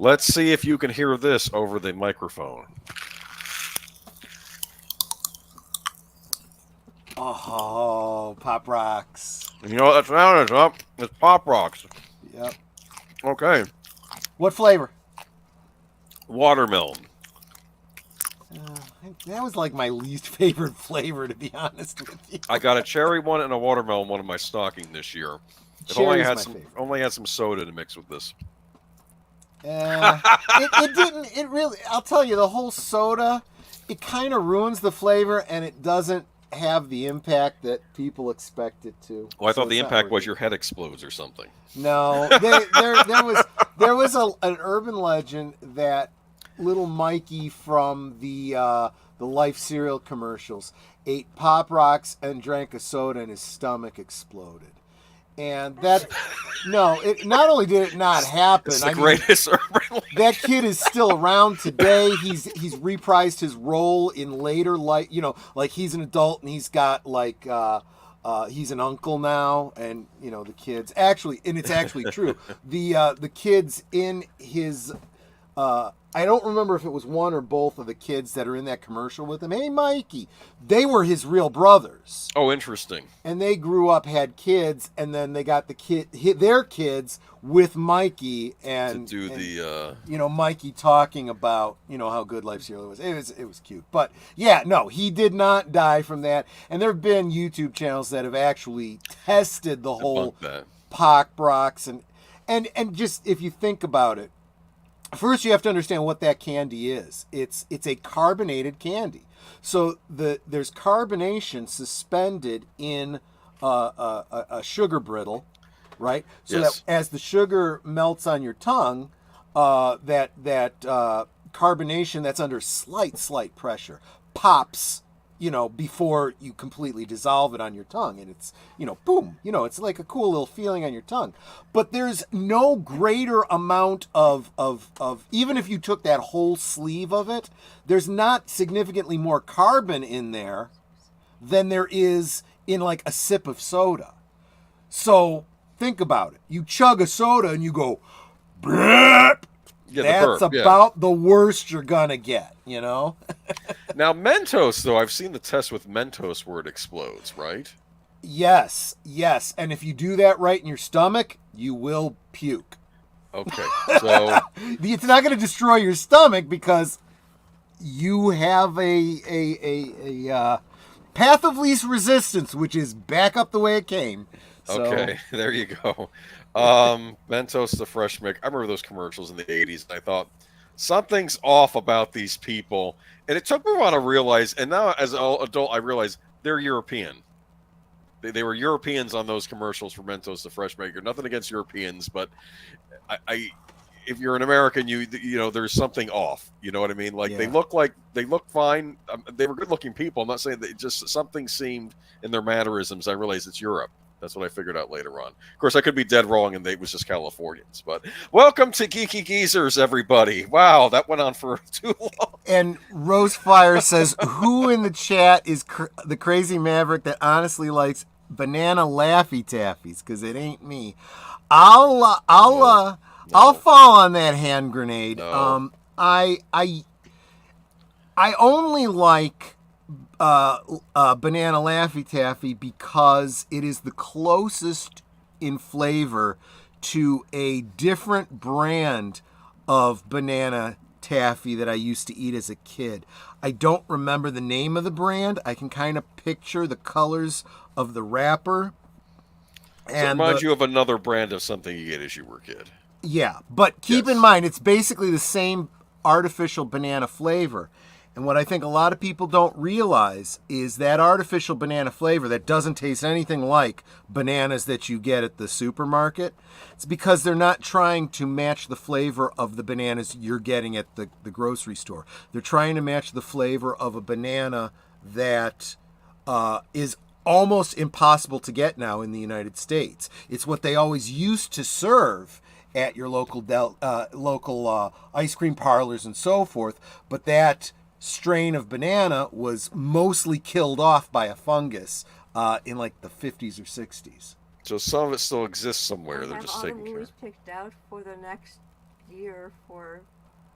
Let's see if you can hear this over the microphone. Oh, Pop Rocks. You know what that sound is, huh? It's Pop Rocks. Yep. Okay. What flavor? Watermelon. That was like my least favorite flavor, to be honest with you. I got a cherry one and a watermelon one in my stocking this year. Cherry's my favorite. Only had some soda to mix with this. It didn't. It really. I'll tell you, the whole soda, it kind of ruins the flavor, and it doesn't have the impact that people expect it to. Well, I thought the impact was your head explodes or something. No, there was an urban legend that little Mikey from the Life cereal commercials ate Pop Rocks and drank a soda, and his stomach exploded. And that, no, it not only did it not happen. It's the greatest urban legend. That kid is still around today. He's reprised his role in later life. You know, like he's an adult and he's got like he's an uncle now, and you know the kids actually, and it's actually true. The kids in his. I don't remember if it was one or both of the kids that are in that commercial with him. Hey, Mikey. They were his real brothers. Oh, interesting. And they grew up, had kids, and then they got their kids with Mikey and to do you know, Mikey talking about, you know, how good Life cereal was. It was cute. But yeah, no, he did not die from that. And there have been YouTube channels that have actually tested the whole Pop Rocks and just if you think about it. First, you have to understand what that candy is. It's a carbonated candy. So there's carbonation suspended in a sugar brittle, right? So that as the sugar melts on your tongue, that carbonation that's under slight pressure pops, you know, before you completely dissolve it on your tongue. And it's, you know, boom, you know, it's like a cool little feeling on your tongue. But there's no greater amount of even if you took that whole sleeve of it, there's not significantly more carbon in there than there is in like a sip of soda. So think about it. You chug a soda and you go, bleh. That's about the worst you're gonna get, you know? Now, Mentos, though, I've seen the test with Mentos where it explodes, right? Yes. And if you do that right in your stomach, you will puke. Okay, so... It's not going to destroy your stomach because you have a path of least resistance, which is back up the way it came. So. Okay, there you go. Mentos, the fresh mix. I remember those commercials in the 80s, and I thought, something's off about these people. And it took me a while to realize, and now as an adult, I realize they're European. They were Europeans on those commercials for Mentos, the fresh maker. Nothing against Europeans, but if you're an American, you know, there's something off. You know what I mean? Like they look fine. They were good-looking people. I'm not saying that, just something seemed in their mannerisms. I realized it's Europe. That's what I figured out later on. Of course, I could be dead wrong, and they was just Californians. But welcome to Geeky Geezers, everybody. Wow, that went on for too long. And Rosefire says, who in the chat is the crazy maverick that honestly likes banana Laffy Taffies? Because it ain't me. I'll fall on that hand grenade. No. I only like banana Laffy Taffy because it is the closest in flavor to a different brand of banana taffy that I used to eat as a kid. I don't remember the name of the brand. I can kind of picture the colors of the wrapper. So it reminds you of another brand of something you get as you were a kid. Yeah, but keep in mind, it's basically the same artificial banana flavor. And what I think a lot of people don't realize is that artificial banana flavor that doesn't taste anything like bananas that you get at the supermarket. It's because they're not trying to match the flavor of the bananas you're getting at the grocery store. They're trying to match the flavor of a banana that is almost impossible to get now in the United States. It's what they always used to serve at your local ice cream parlors and so forth, but that strain of banana was mostly killed off by a fungus in like the 50s or 60s. So some of it still exists somewhere. They're just taking care. Have picked out for the next year for...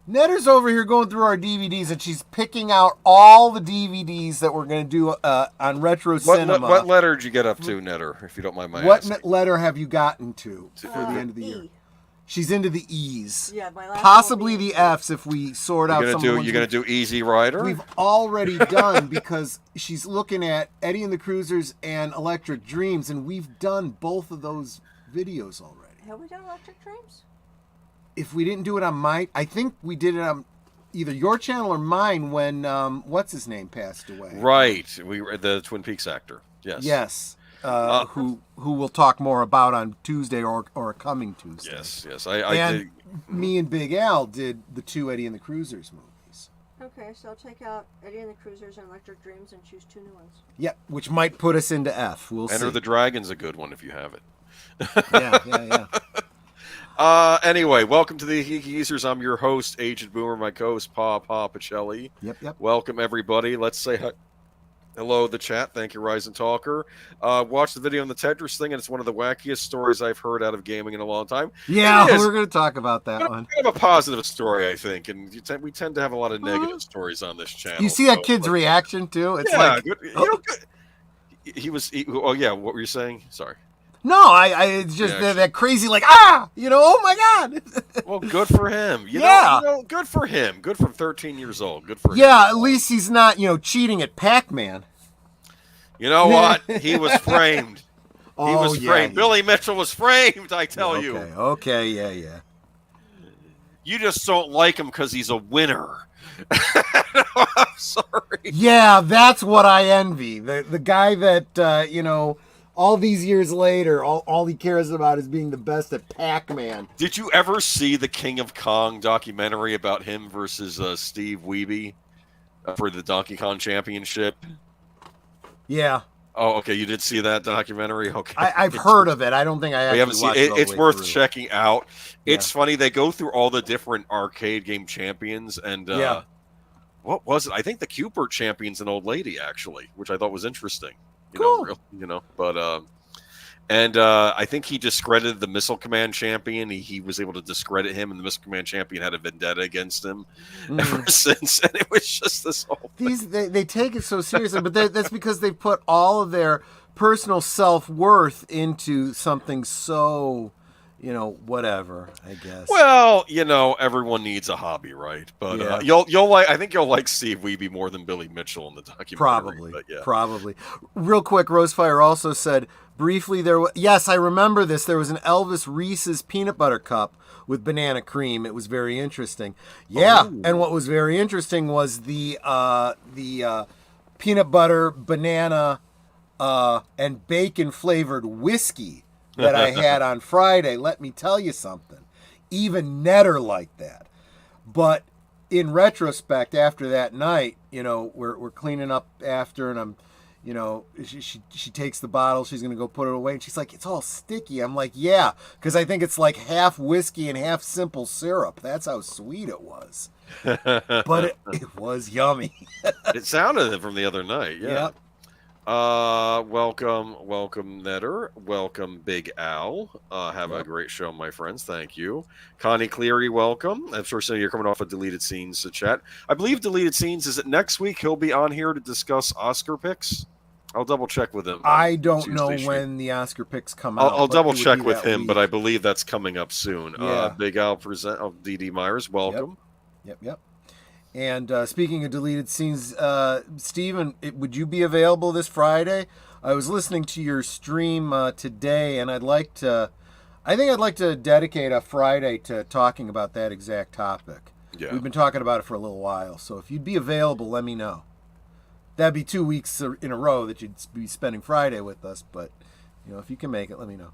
Netter's over here going through our DVDs, and she's picking out all the DVDs that we're going to do on Retro Cinema. What letter did you get up to, Netter, if you don't mind my What asking? letter have you gotten to for the end of the E. year? She's into the E's. Yeah, my last Possibly one will the be- F's if we sort out some of the ones You're gonna do Easy Rider? we've already done, because she's looking at Eddie and the Cruisers and Electric Dreams, and we've done both of those videos already. Have we done Electric Dreams? If we didn't do it on I think we did it on either your channel or mine when what's his name passed away. Right. We were the Twin Peaks actor. Yes. Yes. Who we'll talk more about on Tuesday or coming Tuesday. Yes. And me and Big Al did the 2 Eddie and the Cruisers movies. Okay, so I'll take out Eddie and the Cruisers and Electric Dreams and choose 2 new ones. Yeah, which might put us into F. We'll Enter see. the Dragon's a good one if you have it. Yeah. Anyway, welcome to the Geeky Geezers. I'm your host, Agent Boomer, my co-host, Pa Pacelli. Yep. Welcome, everybody. Let's say hello to the chat. Thank you, Rise and Talker. Watch the video on the Tetris thing, and it's one of the wackiest stories I've heard out of gaming in a long time. Yeah, we're going to talk about that one. Kind of a positive story, I think, and we tend to have a lot of negative stories on this channel. You see that kid's reaction, too? It's good. Oh, yeah, what were you saying? Sorry. No, it's just that crazy, like, oh my God. Well, good for him. Good for him. Good for 13 years old. Good for him. Yeah, at least he's not, cheating at Pac-Man. You know what? He was framed. He was framed. Yeah. Billy Mitchell was framed, I tell you. Okay, yeah. You just don't like him because he's a winner. I'm sorry. Yeah, that's what I envy. The guy that, all these years later, all he cares about is being the best at Pac-Man. Did you ever see the King of Kong documentary about him versus Steve Wiebe for the Donkey Kong Championship? Yeah. Oh, okay. You did see that documentary? Okay. I've heard of it. I don't think I actually watched it all the It's way worth through. checking out. It's funny. They go through all the different arcade game champions, and what was it? I think the Cupert champion's an old lady, actually, which I thought was interesting. Cool. And I think he discredited the Missile Command champion. He was able to discredit him, and the Missile Command champion had a vendetta against him ever since. And it was just this whole thing. They take it so seriously, but that's because they put all of their personal self-worth into something so, whatever, I guess. Well, everyone needs a hobby, right? But you'll like. I think you'll like Steve Wiebe more than Billy Mitchell in the documentary. Probably, but probably. Real quick, Rosefire also said briefly yes, I remember this. There was an Elvis Reese's peanut butter cup with banana cream. It was very interesting. Yeah, and what was very interesting was the peanut butter, banana, and bacon flavored whiskey that I had on Friday. Let me tell you something. Even Netter liked that. But in retrospect, after that night, we're cleaning up after, and I'm, she takes the bottle. She's going to go put it away. And she's like, it's all sticky. I'm like, yeah, because I think it's like half whiskey and half simple syrup. That's how sweet it was. But it was yummy. It sounded it from the other night. Yeah. Yep. Welcome, Netter. Welcome, Big Al. Have a great show, my friends. Thank you. Connie Cleary, welcome. I'm sure you're coming off of Deleted Scenes to chat. I believe Deleted Scenes, is it next week? He'll be on here to discuss Oscar picks. I'll double check with him. I don't know when the Oscar picks come out. I'll double check with him, but I believe that's coming up soon. Yeah. Big Al DD Myers, welcome. Yep. And speaking of Deleted Scenes, Steven, would you be available this Friday? I was listening to your stream today, and I'd like to dedicate a Friday to talking about that exact topic. Yeah. We've been talking about it for a little while, so if you'd be available, let me know. That'd be 2 weeks in a row that you'd be spending Friday with us, but if you can make it, let me know.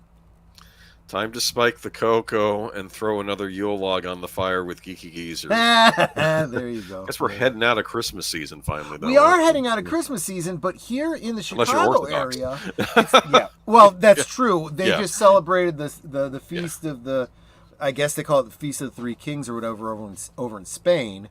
Time to spike the cocoa and throw another Yule log on the fire with Geeky Geezers. There you go. Guess we're heading out of Christmas season finally, though. We are heading out of Christmas season, but here in the Unless you're Chicago Orthodox. area, well, that's true. They just celebrated the feast of the, I guess they call it the Feast of the Three Kings or whatever over in Spain.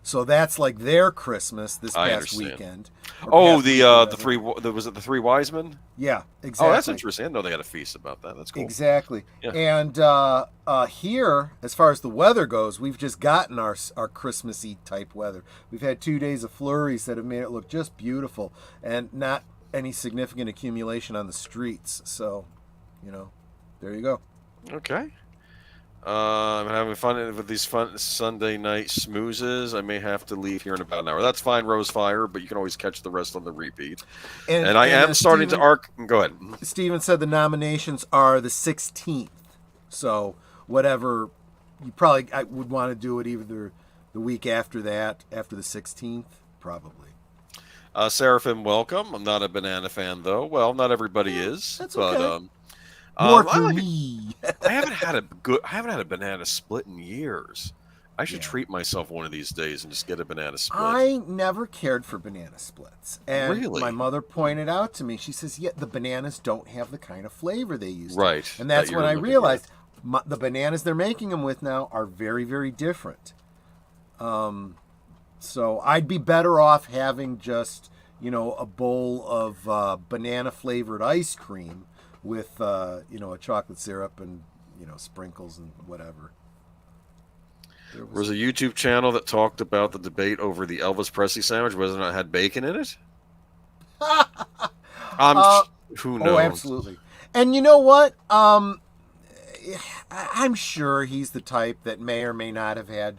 So that's like their Christmas this I past understand. weekend. Oh, the three was it the three wise men? Yeah, exactly. Oh, that's interesting. I didn't know they had a feast about that. That's cool. Exactly. Yeah. And here, as far as the weather goes, we've just gotten our Christmassy type weather. We've had 2 days of flurries that have made it look just beautiful, and not any significant accumulation on the streets. So, there you go. Okay. I'm having fun with these fun Sunday night smoozes. I may have to leave here in about an hour. That's fine, Rosefire, but you can always catch the rest on the repeat. And I am starting to arc. Go ahead. Steven said the nominations are the 16th. So whatever, I would want to do it either the week after that, after the 16th, probably. Seraphim, welcome. I'm not a banana fan, though. Well, not everybody is. That's but, okay. More for like me. I haven't had a banana split in years. I should treat myself one of these days and just get a banana split. I never cared for banana splits. And really? My mother pointed out to me, she says, yeah, the bananas don't have the kind of flavor they used to. Right. And that's when I realized the bananas they're making them with now are very, very different. So I'd be better off having just, a bowl of banana-flavored ice cream with, a chocolate syrup and, sprinkles and whatever. There was a YouTube channel that talked about the debate over the Elvis Presley sandwich, whether or not it had bacon in it. Who knows? Oh, absolutely. And you know what? I'm sure he's the type that may or may not have had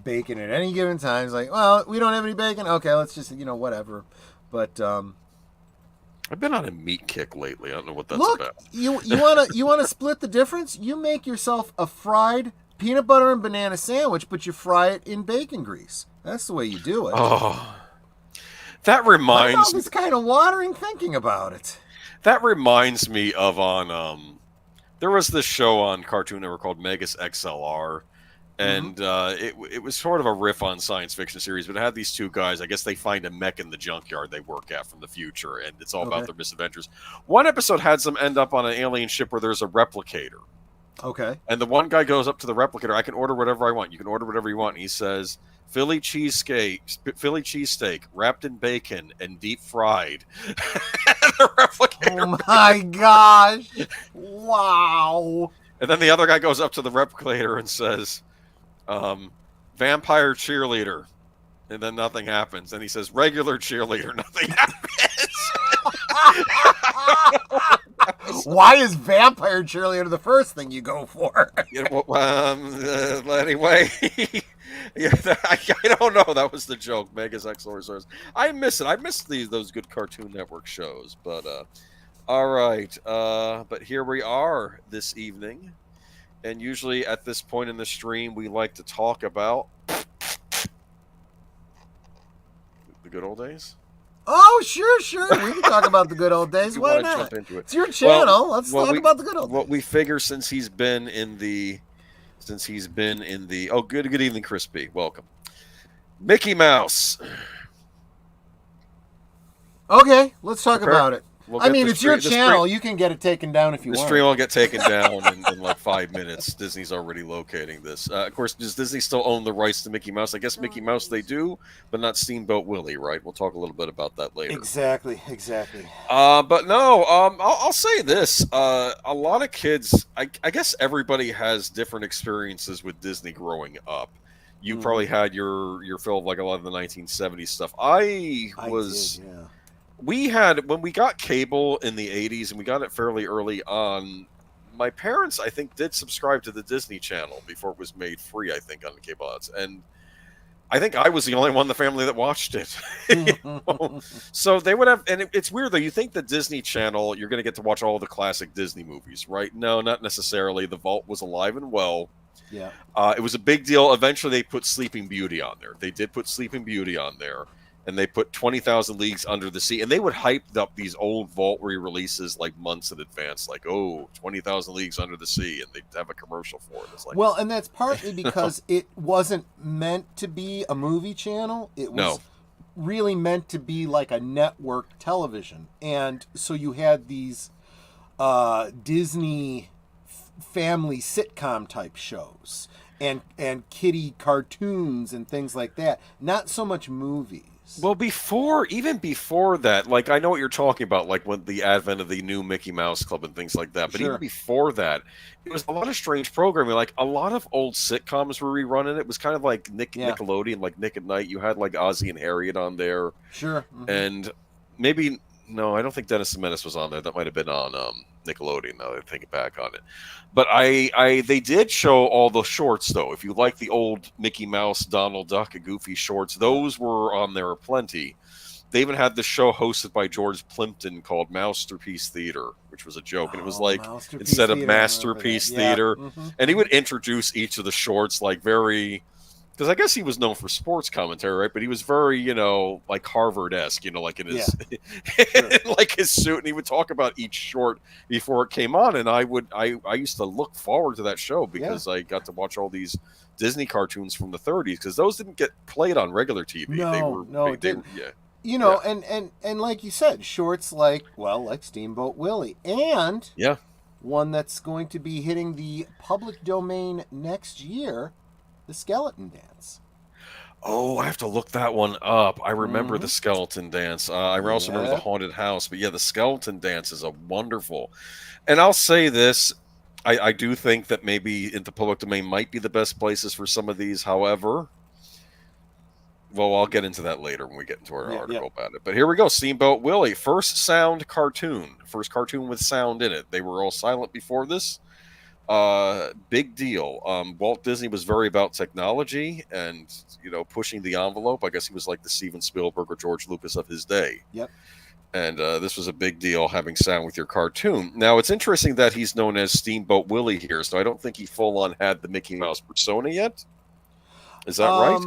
bacon at any given time. He's like, well, we don't have any bacon. Okay, let's just, whatever. But I've been on a meat kick lately. I don't know what that's look, about. you wanna split the difference? You make yourself a fried peanut butter and banana sandwich, but you fry it in bacon grease. That's the way you do it. Oh, that reminds me. It's kind of watering thinking about it. That reminds me of there was this show on Cartoon Network called Megas XLR, and it was sort of a riff on science fiction series, but it had these two guys. I guess they find a mech in the junkyard they work at from the future, and it's all about their misadventures. One episode had them end up on an alien ship where there's a replicator. Okay. And the one guy goes up to the replicator. I can order whatever I want. You can order whatever you want. And he says, Philly cheesesteak wrapped in bacon and deep fried. The replicator. Oh my gosh! Wow. And then the other guy goes up to the replicator and says, vampire cheerleader. And then nothing happens. And he says, regular cheerleader. Nothing happens. Why is vampire cheerleader the first thing you go for? Anyway, I don't know. That was the joke. Megas XLR. I miss it. I miss those good Cartoon Network shows. But all right. But here we are this evening, and usually at this point in the stream, we like to talk about the good old days. Oh, sure. We can talk about the good old days. Why not? Jump into it. It's your channel. Let's talk about the good old days. What we figure since he's been in the oh, good evening, Chris B. Welcome. Mickey Mouse. Okay, let's talk about it. It's your channel. You can get it taken down if you want. The stream will get taken down in like 5 minutes. Disney's already locating this. Of course, does Disney still own the rights to Mickey Mouse? I guess Mickey Mouse they do, but not Steamboat Willie, right? We'll talk a little bit about that later. Exactly. But no, I'll say this. A lot of kids, I guess everybody has different experiences with Disney growing up. You probably had your fill of like a lot of the 1970s stuff. I did, yeah. We had, when we got cable in the 80s, and we got it fairly early on, my parents, I think, did subscribe to the Disney Channel before it was made free, I think, on the cable odds. And I think I was the only one in the family that watched it. So they would have, and it's weird, though. You think the Disney Channel, you're going to get to watch all the classic Disney movies, right? No, not necessarily. The Vault was alive and well. Yeah. It was a big deal. Eventually, they put Sleeping Beauty on there. They did put Sleeping Beauty on there. And they put 20,000 Leagues Under the Sea. And they would hype up these old Vault re-releases like months in advance. Like, 20,000 Leagues Under the Sea. And they'd have a commercial for it. It's like, well, and that's partly because it wasn't meant to be a movie channel. It was really meant to be like a network television. And so you had these Disney family sitcom type shows. and kiddie cartoons and things like that. Not so much movies. Well, even before that, like I know what you're talking about, like when the advent of the new Mickey Mouse Club and things like that. But Sure. even before that, it was a lot of strange programming. Like a lot of old sitcoms were rerunning. It was kind of like Yeah. Nickelodeon, like Nick at Night. You had like Ozzie and Harriet on there, Sure. and maybe no, I don't think Dennis the Menace was on there. That might have been on Nickelodeon. Now that I think back on it, but they did show all the shorts though. If you like the old Mickey Mouse, Donald Duck, and Goofy shorts, those were on there plenty. They even had the show hosted by George Plimpton called Masterpiece Theater, which was a joke, and it was like instead of Masterpiece Theater, and he would introduce each of the shorts like very. Because I guess he was known for sports commentary, right? But he was very, like Harvard-esque, like in his, like his suit, and he would talk about each short before it came on. And I used to look forward to that show because I got to watch all these Disney cartoons from the '30s because those didn't get played on regular TV. And like you said, shorts like Steamboat Willie, and one that's going to be hitting the public domain next year. The Skeleton Dance. Oh, I have to look that one up. I remember the Skeleton Dance. I also remember the Haunted House. But yeah, the Skeleton Dance is a wonderful. And I'll say this. I do think that maybe in the public domain might be the best places for some of these. However, well, I'll get into that later when we get into our article about it. But here we go. Steamboat Willie. First cartoon with sound in it. They were all silent before this. Big deal. Walt Disney was very about technology and, pushing the envelope. I guess he was like the Steven Spielberg or George Lucas of his day. Yep. And this was a big deal, having sound with your cartoon. Now, it's interesting that he's known as Steamboat Willie here, so I don't think he full-on had the Mickey Mouse persona yet. Is that right?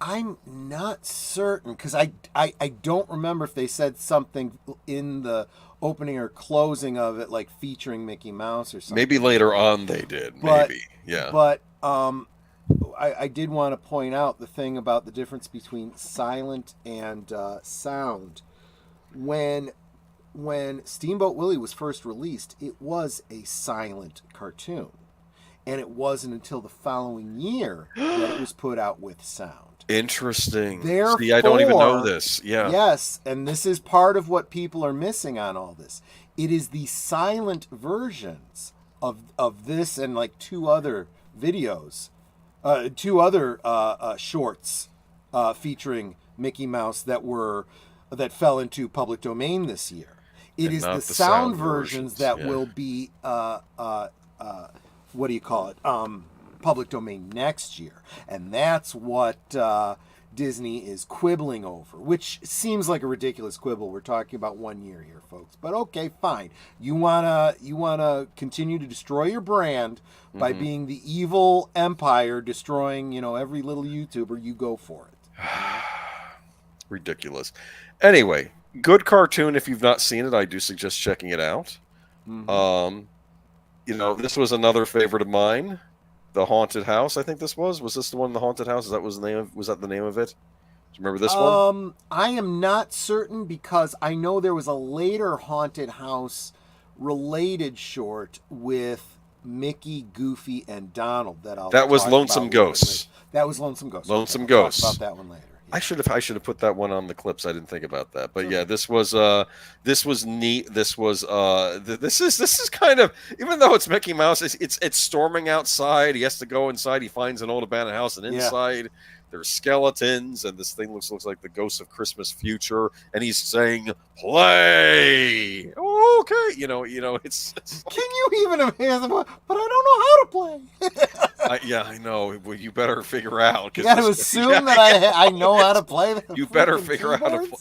I'm not certain, because I don't remember if they said something in the opening or closing of it, like featuring Mickey Mouse or something. Maybe later on they did. Maybe, yeah. But I did want to point out the thing about the difference between silent and sound. When Steamboat Willie was first released, it was a silent cartoon, and it wasn't until the following year that it was put out with sound. Interesting. Therefore, see, I don't even know this. Yeah. Yes, and this is part of what people are missing on all this. It is the silent versions of this and like two other videos, shorts featuring Mickey Mouse that fell into public domain this year. It is the sound versions that will be what do you call it? Public domain next year, and that's what Disney is quibbling over, which seems like a ridiculous quibble. We're talking about 1 year here, folks, but okay, fine. You wanna continue to destroy your brand by being the evil empire, destroying every little YouTuber. You go for it. Ridiculous. Anyway, good cartoon. If you've not seen it, I do suggest checking it out. This was another favorite of mine. The Haunted House, I think this was. Was this the one, The Haunted House? Was that the name of it? Do you remember this one? I am not certain because I know there was a later Haunted House related short with Mickey, Goofy, and Donald that was Lonesome Ghosts. That was Lonesome Ghosts. Lonesome Ghosts. Talk about that one later. Yeah. I should have put that one on the clips. I didn't think about that. But yeah, this was neat. This is kind of, even though it's Mickey Mouse, it's storming outside. He has to go inside. He finds an old abandoned house, and inside there's skeletons, and this thing looks like the Ghost of Christmas Future, and he's saying play. Oh, okay, it's Can you even imagine? But I don't know how to play. I know. Well, you better figure out. You got to assume that I know how to play. You better figure out how to play.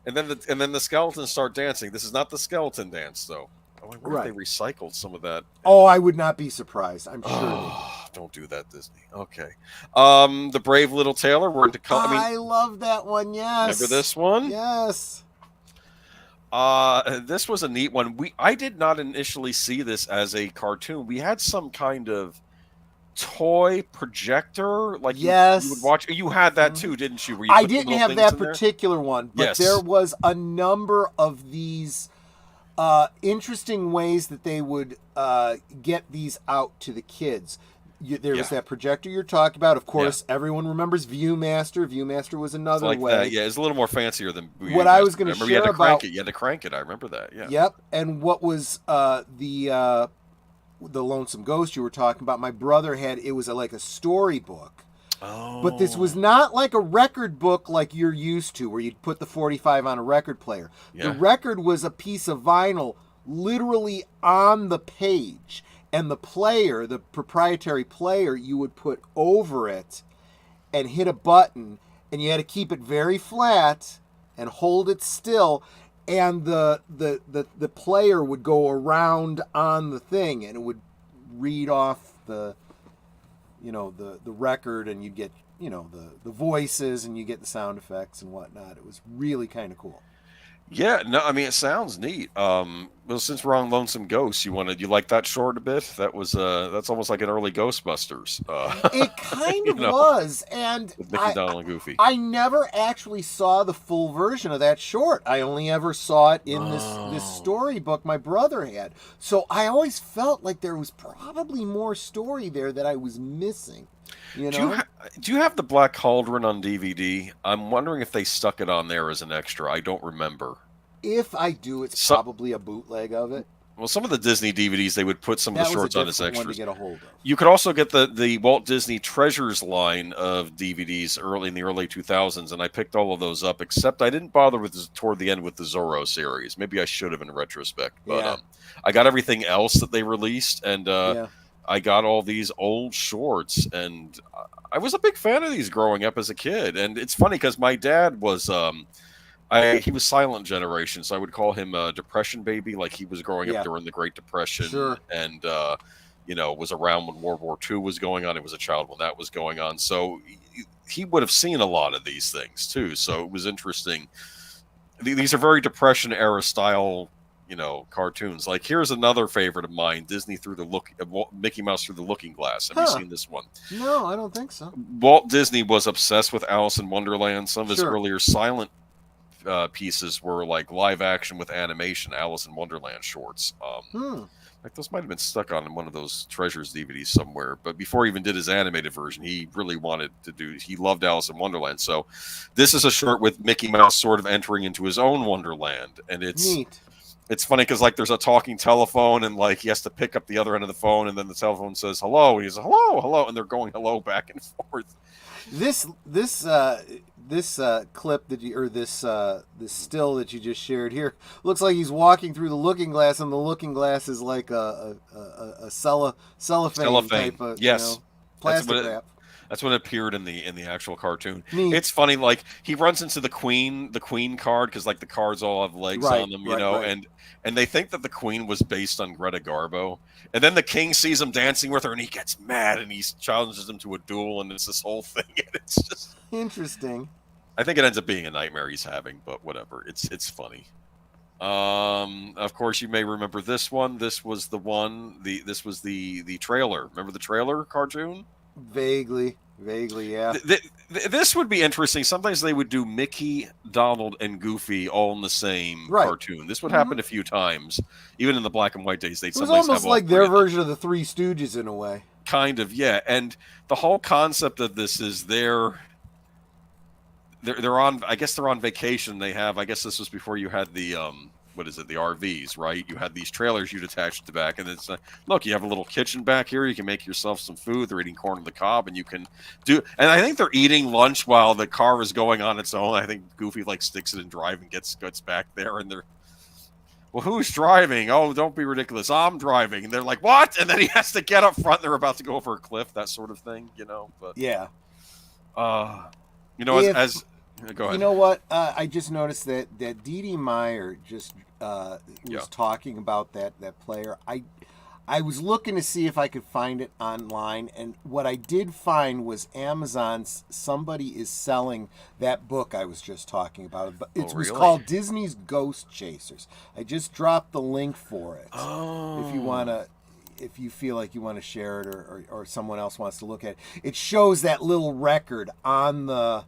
And then the skeletons start dancing. This is not the skeleton dance, though. I wonder if they recycled some of that. Oh, I would not be surprised. I'm sure. Don't do that, Disney. Okay. The Brave Little Tailor. We're into. I love that one. Yes. Remember this one? Yes. This was a neat one. I did not initially see this as a cartoon. We had some kind of toy projector, like you would watch. You had that too, didn't you? I didn't have that particular one, but there was a number of these interesting ways that they would get these out to the kids. There was that projector you're talking about. Of course, everyone remembers Viewmaster. Viewmaster was another like way. that. Yeah, it's a little more fancier than what I was going to share you had to about. crank it. You had to crank it. I remember that. Yeah. Yep. And what was the Lonesome Ghost you were talking about? My brother had. It was like a storybook. Oh. But this was not like a record book like you're used to, where you'd put the 45 on a record player. Yeah. The record was a piece of vinyl literally on the page. And the player, the proprietary player, you would put over it and hit a button, and you had to keep it very flat and hold it still, and the player would go around on the thing, and it would read off the record, and you'd get the voices, and you get the sound effects and whatnot. It was really kind of cool. Yeah, no, I mean it sounds neat. Well, since we're on Lonesome Ghost, you like that short a bit? That was that's almost like an early Ghostbusters. It kind of was, and with Mickey, Donald, and Goofy. I never actually saw the full version of that short. I only ever saw it in this storybook my brother had. So I always felt like there was probably more story there that I was missing. You know? Do you have the Black Cauldron on DVD? I'm wondering if they stuck it on there as an extra. I don't remember. If I do, it's probably a bootleg of it. Well, some of the Disney DVDs, they would put some of the shorts on as extras. One to get a hold of. You could also get the Walt Disney Treasures line of DVDs in the early 2000s, and I picked all of those up, except I didn't bother toward the end with the Zorro series. Maybe I should have in retrospect. But I got everything else that they released, and I got all these old shorts, and I was a big fan of these growing up as a kid. And it's funny because my dad was he was silent generation, so I would call him a Depression baby. Like he was growing up during the Great Depression, and was around when World War II was going on. He was a child when that was going on, so he would have seen a lot of these things too. So it was interesting. These are very Depression era style, cartoons. Like here's another favorite of mine: Mickey Mouse Through the Looking Glass. Have you seen this one? No, I don't think so. Walt Disney was obsessed with Alice in Wonderland. Some of his earlier silent pieces were like live action with animation Alice in Wonderland shorts. Like those might have been stuck on one of those Treasures DVDs somewhere. But before he even did his animated version, he really wanted to he loved Alice in Wonderland. So this is a short with Mickey Mouse sort of entering into his own Wonderland, and it's neat. It's funny because like there's a talking telephone, and like he has to pick up the other end of the phone, and then the telephone says hello, and he's hello, hello, and they're going hello back and forth. This clip that this still that you just shared here looks like he's walking through the looking glass, and the looking glass is like a cellophane type of plastic wrap. That's when it appeared in the actual cartoon. Neat. It's funny, like he runs into the queen card because like the cards all have legs on them, and they think that the queen was based on Greta Garbo, and then the king sees him dancing with her, and he gets mad, and he challenges him to a duel, and it's this whole thing, and it's just interesting. I think it ends up being a nightmare he's having, but whatever. It's funny. Of course, you may remember this one. This was the one. This was the trailer. Remember the trailer cartoon? Vaguely, yeah. This would be interesting. Sometimes they would do Mickey, Donald, and Goofy all in the same cartoon. This would happen a few times, even in the black and white days. It was almost like their version of the Three Stooges in a way. Kind of, yeah. And the whole concept of this is they're on. I guess they're on vacation. I guess this was before you had the the RVs, right? You had these trailers you'd attach to the back, and it's look, you have a little kitchen back here. You can make yourself some food. They're eating corn on the cob, and you can and I think they're eating lunch while the car is going on its own. I think Goofy like sticks it in drive and gets back there, and they're, well, who's driving? Oh, don't be ridiculous. I'm driving. And they're like, what? And then he has to get up front. And they're about to go over a cliff, that sort of thing, But yeah, go ahead. You know what? I just noticed that Dee Dee Meyer just was talking about that player. I was looking to see if I could find it online, and what I did find was Amazon's. Somebody is selling that book I was just talking about. It was called Disney's Ghost Chasers. I just dropped the link for it. Oh. If you feel like you want to share it, or someone else wants to look at it, it shows that little record on the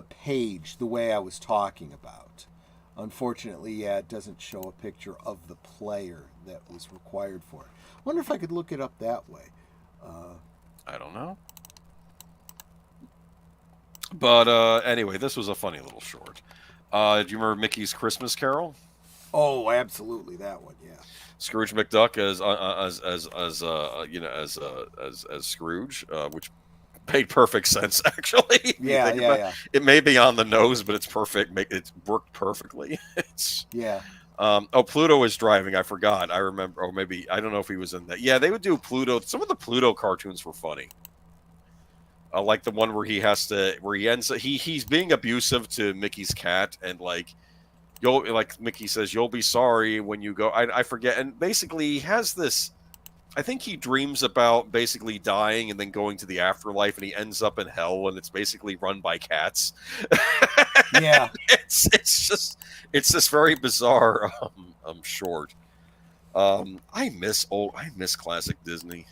page the way I was talking about. Unfortunately, it doesn't show a picture of the player that was required for it. Wonder if I could look it up that way. I don't know. But anyway, this was a funny little short. Do you remember Mickey's Christmas Carol? Oh, absolutely, that one. Yeah. Scrooge McDuck as Scrooge, which made perfect sense actually. Yeah. It may be on the nose, but it's perfect. It's worked perfectly. It's Yeah. Pluto is driving. I forgot. I remember. Or maybe I don't know if he was in that. Yeah, they would do Pluto. Some of the Pluto cartoons were funny. Like the one where he's being abusive to Mickey's cat, and like Mickey says, you'll be sorry when you go. I forget. And basically, he has this. I think he dreams about basically dying and then going to the afterlife, and he ends up in hell, and it's basically run by cats. Yeah. it's just very bizarre. Short. I miss classic Disney.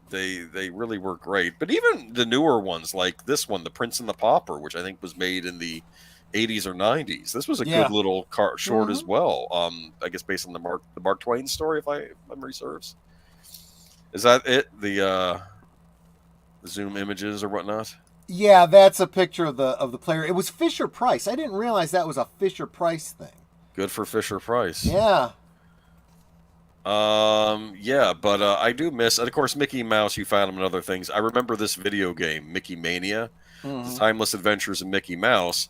They really were great. But even the newer ones, like this one, The Prince and the Pauper, which I think was made in the 80s or 90s. This was a good little short as well. I guess based on the Mark Twain story, if memory serves. Is that it? The Zoom images or whatnot? Yeah, that's a picture of the player. It was Fisher Price. I didn't realize that was a Fisher Price thing. Good for Fisher Price. Yeah. Yeah, but I do miss, and of course, Mickey Mouse. You found him in other things. I remember this video game, Mickey Mania, The Timeless Adventures of Mickey Mouse.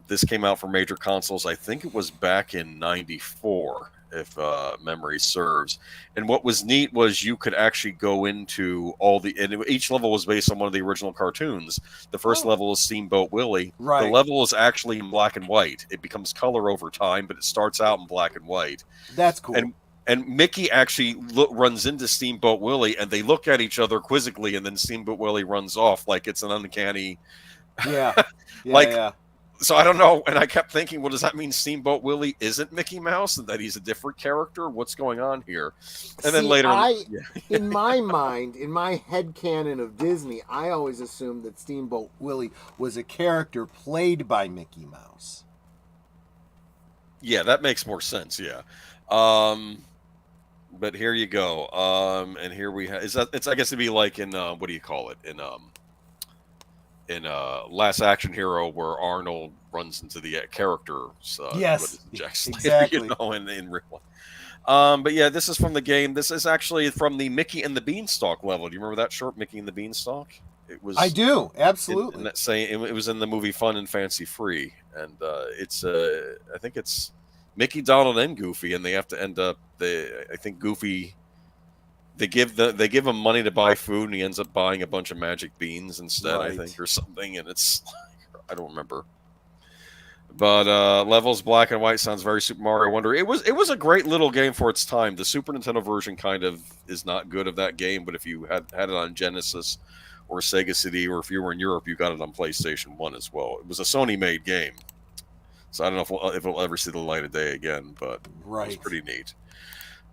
This came out for major consoles. I think it was back in '94, if memory serves. And what was neat was you could actually go into and each level was based on one of the original cartoons. The first level is Steamboat Willie. Right. The level is actually in black and white. It becomes color over time, but it starts out in black and white. That's cool. And Mickey actually runs into Steamboat Willie, and they look at each other quizzically, and then Steamboat Willie runs off like it's an uncanny. Yeah. So I don't know, and I kept thinking, well, does that mean Steamboat Willie isn't Mickey Mouse, and that he's a different character? What's going on here? And then later, in my mind, in my headcanon of Disney, I always assumed that Steamboat Willie was a character played by Mickey Mouse. Yeah, that makes more sense. Yeah. But here you go. And here we have. It's I guess it'd be like in what do you call it in Last Action Hero, where Arnold runs into the characters. Yes, Jack Slater, exactly. In real life. But yeah, this is from the game. This is actually from the Mickey and the Beanstalk level. Do you remember that short, Mickey and the Beanstalk? It was. I do, absolutely. In that it was in the movie Fun and Fancy Free, and it's I think it's Mickey, Donald, and Goofy, and they have to end up. I think Goofy. They give him money to buy food, and he ends up buying a bunch of magic beans instead, right. I think, or something. And it's I don't remember. But levels black and white sounds very Super Mario Wonder. It was a great little game for its time. The Super Nintendo version kind of is not good of that game, but if you had it on Genesis or Sega CD, or if you were in Europe, you got it on PlayStation 1 as well. It was a Sony-made game. So I don't know if it'll ever see the light of day again, but It was pretty neat.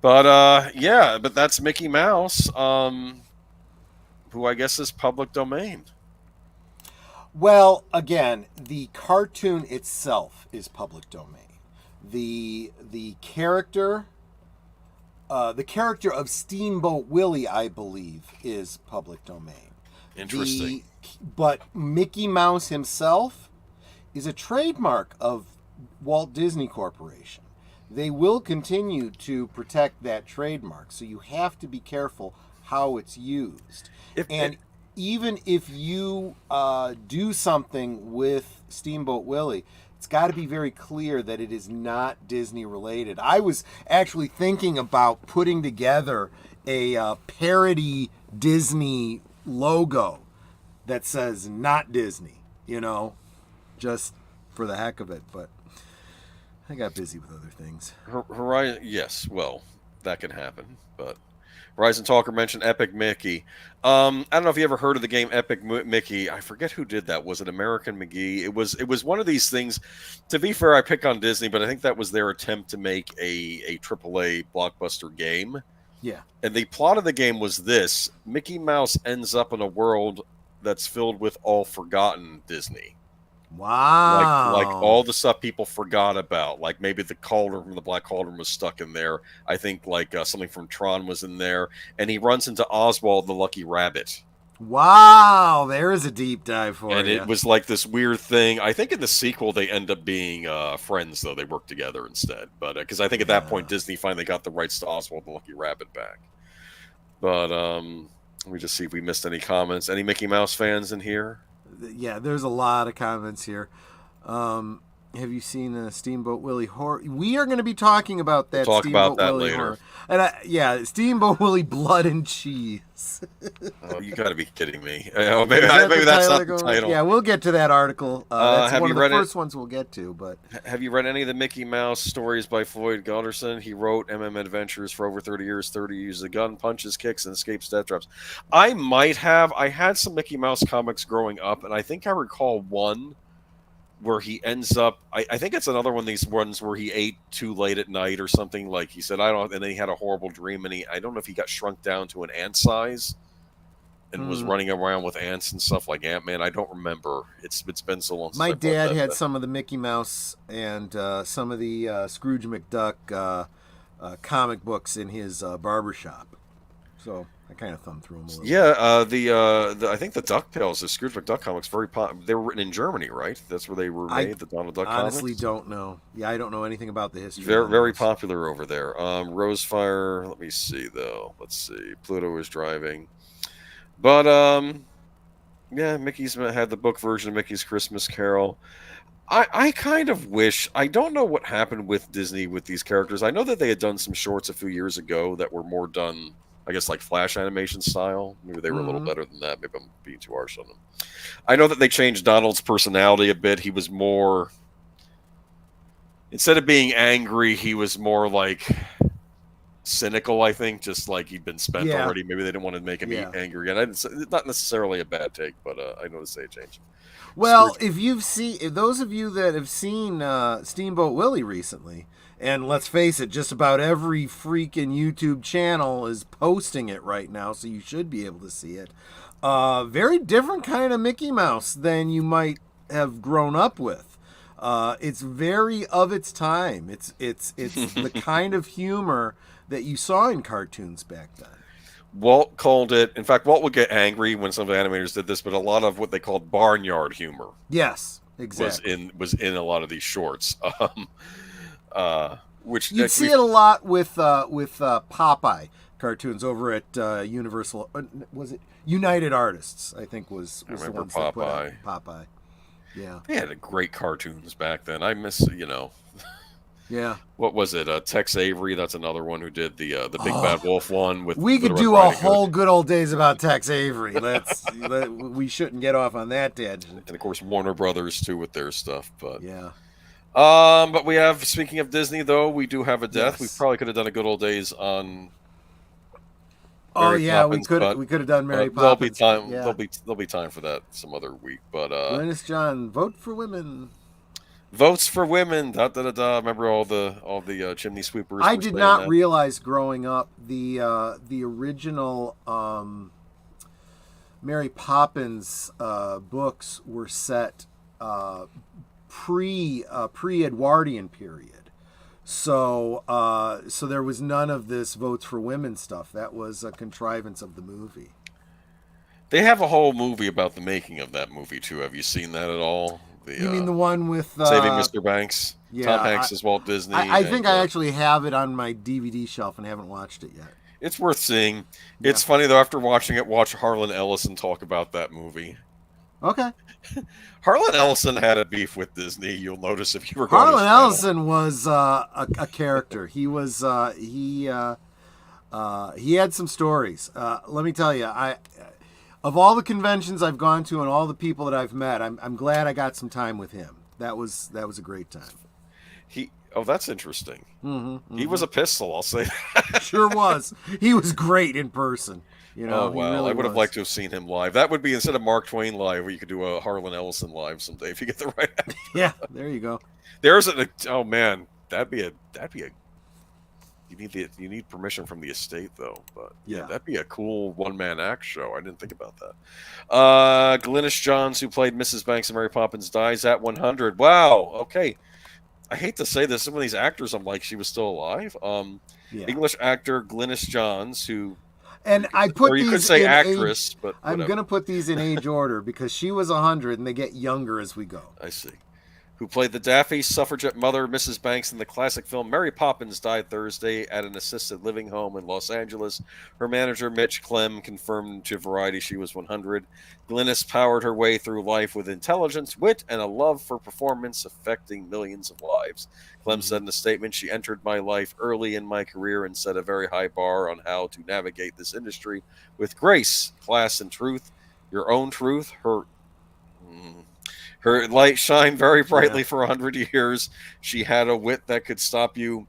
But yeah, but that's Mickey Mouse, who I guess is public domain. Well, again, the cartoon itself is public domain. The character of Steamboat Willie, I believe, is public domain. Interesting. But Mickey Mouse himself is a trademark of Walt Disney Corporation. They will continue to protect that trademark, so you have to be careful how it's used. Even if you do something with Steamboat Willie, it's got to be very clear that it is not Disney related. I was actually thinking about putting together a parody Disney logo that says not Disney, just for the heck of it, but I got busy with other things. Horizon, yes, well, that can happen. But Horizon Talker mentioned Epic Mickey. I don't know if you ever heard of the game Epic Mickey. I forget who did that. Was it American McGee? It was one of these things. To be fair, I pick on Disney, but I think that was their attempt to make a AAA blockbuster game. Yeah. And the plot of the game was this: Mickey Mouse ends up in a world that's filled with all forgotten Disney. Wow. Like all the stuff people forgot about. Like maybe the cauldron from the Black Cauldron was stuck in there. I think like something from Tron was in there, and he runs into Oswald the Lucky Rabbit. Wow, there is a deep dive for And you. it was like this weird thing. I think in the sequel they end up being friends, though they work together instead. But because I think at that point Disney finally got the rights to Oswald the Lucky Rabbit back. But let me just see if we missed any comments. Any Mickey Mouse fans in here? Yeah, there's a lot of comments here. Have you seen Steamboat Willie horror? We are going to be talking about that. We'll talk Steamboat about that Willie later. horror. And Steamboat Willie Blood and Cheese. Oh, you got to be kidding me. Maybe That that's title not the title. Yeah, we'll get to that article. That's have one you of the read first ones we'll get to. But have you read any of the Mickey Mouse stories by Floyd Gunderson? He wrote MM Adventures for over 30 years. 30 uses a gun, punches, kicks, and escapes death traps. I might have. I had some Mickey Mouse comics growing up, and I think I recall one where he ends up. I think it's another one of these ones where he ate too late at night or something. Like he said, I don't. And then he had a horrible dream, and I don't know if he got shrunk down to an ant size and was running around with ants and stuff like Ant-Man. I don't remember. It's been so long since my I dad had some of the Mickey Mouse and some of the Scrooge McDuck comic books in his barbershop. So I kind of thumbed through them a little. Yeah, the I think the DuckTales, the Scrooge McDuck comics, they were written in Germany, right? That's where they were made. The Donald Duck honestly comics. don't know. Yeah, I don't know anything about the history. Very popular over there. Rosefire. Let me see though. Let's see. Pluto is driving, but yeah, Mickey's had the book version of Mickey's Christmas Carol. I kind of wish. I don't know what happened with Disney with these characters. I know that they had done some shorts a few years ago that were more done, I guess, like Flash animation style. Maybe they were a little better than that. Maybe I'm being too harsh on them. I know that they changed Donald's personality a bit. He was more, instead of being angry, he was more like cynical, I think, just like he'd been spent already. Maybe they didn't want to make him angry again. It's not necessarily a bad take, but I noticed they changed. Well, if those of you that have seen Steamboat Willie recently, and let's face it, just about every freaking YouTube channel is posting it right now, so you should be able to see it. Very different kind of Mickey Mouse than you might have grown up with. It's very of its time. It's the kind of humor that you saw in cartoons back then. Walt called it. In fact, Walt would get angry when some of the animators did this, but a lot of what they called barnyard humor, yes, exactly, was in a lot of these shorts. Which you'd see it a lot with Popeye cartoons over at Universal. Was it United Artists? I think was I the remember ones that put Popeye. out Popeye. Yeah, They had great cartoons back then. I miss, yeah. what was it? Tex Avery. That's another one who did the Big Bad Wolf one. We could do a whole good old days about Tex Avery. We shouldn't get off on that tangent. And of course Warner Brothers too with their stuff. But yeah. But we have, speaking of Disney though, we do have a death. Yes. We probably could have done a good old days on. Oh Mary yeah, Poppins, we could have done Mary there'll Poppins. be time. Yeah. There'll be time for that some other week. But Linus John, vote for women. votes for women. Da da da da. Remember all the chimney sweepers. I were did saying not that? realize growing up the original Mary Poppins books were set pre Edwardian period. So there was none of this votes for women stuff. That was a contrivance of the movie. They have a whole movie about the making of that movie too. Have you seen that at all? You mean the one with Saving Mr. Banks? Yeah, Tom Hanks as Walt Disney. I think I actually have it on my DVD shelf and haven't watched it yet. It's worth seeing. It's funny though. After watching it, watch Harlan Ellison talk about that movie. Okay. Harlan Ellison had a beef with Disney. You'll notice if you were going. Harlan Ellison was a character. He was he had some stories. Let me tell you, of all the conventions I've gone to and all the people that I've met, I'm glad I got some time with him. That was a great time. That's interesting. He was a pistol. I'll say that. Sure was. He was great in person. Oh wow! Really I would have liked to have seen him live. That would be, instead of Mark Twain live, where you could do a Harlan Ellison live someday if you get the right. Yeah, there you go. There's oh man, that'd be a You need permission from the estate though. But yeah, Yeah. that'd be a cool one-man act show. I didn't think about that. Glynis Johns, who played Mrs. Banks in Mary Poppins, dies at 100. Wow. Okay. I hate to say this. Some of these actors, I'm like, she was still alive. Yeah. English actor Glynis Johns, who, And I put or you these could say in actress, age, but I'm whatever. gonna put these in age order because she was 100 and they get younger as we go. I see. Who played the daffy suffragette mother, Mrs. Banks, in the classic film Mary Poppins, died Thursday at an assisted living home in Los Angeles. Her manager, Mitch Clem, confirmed to Variety she was 100. Glynis powered her way through life with intelligence, wit, and a love for performance, affecting millions of lives. Clem said in a statement, "She entered my life early in my career and set a very high bar on how to navigate this industry with grace, class, and truth. Your own truth, her light shined very brightly for 100 years. She had a wit that could stop you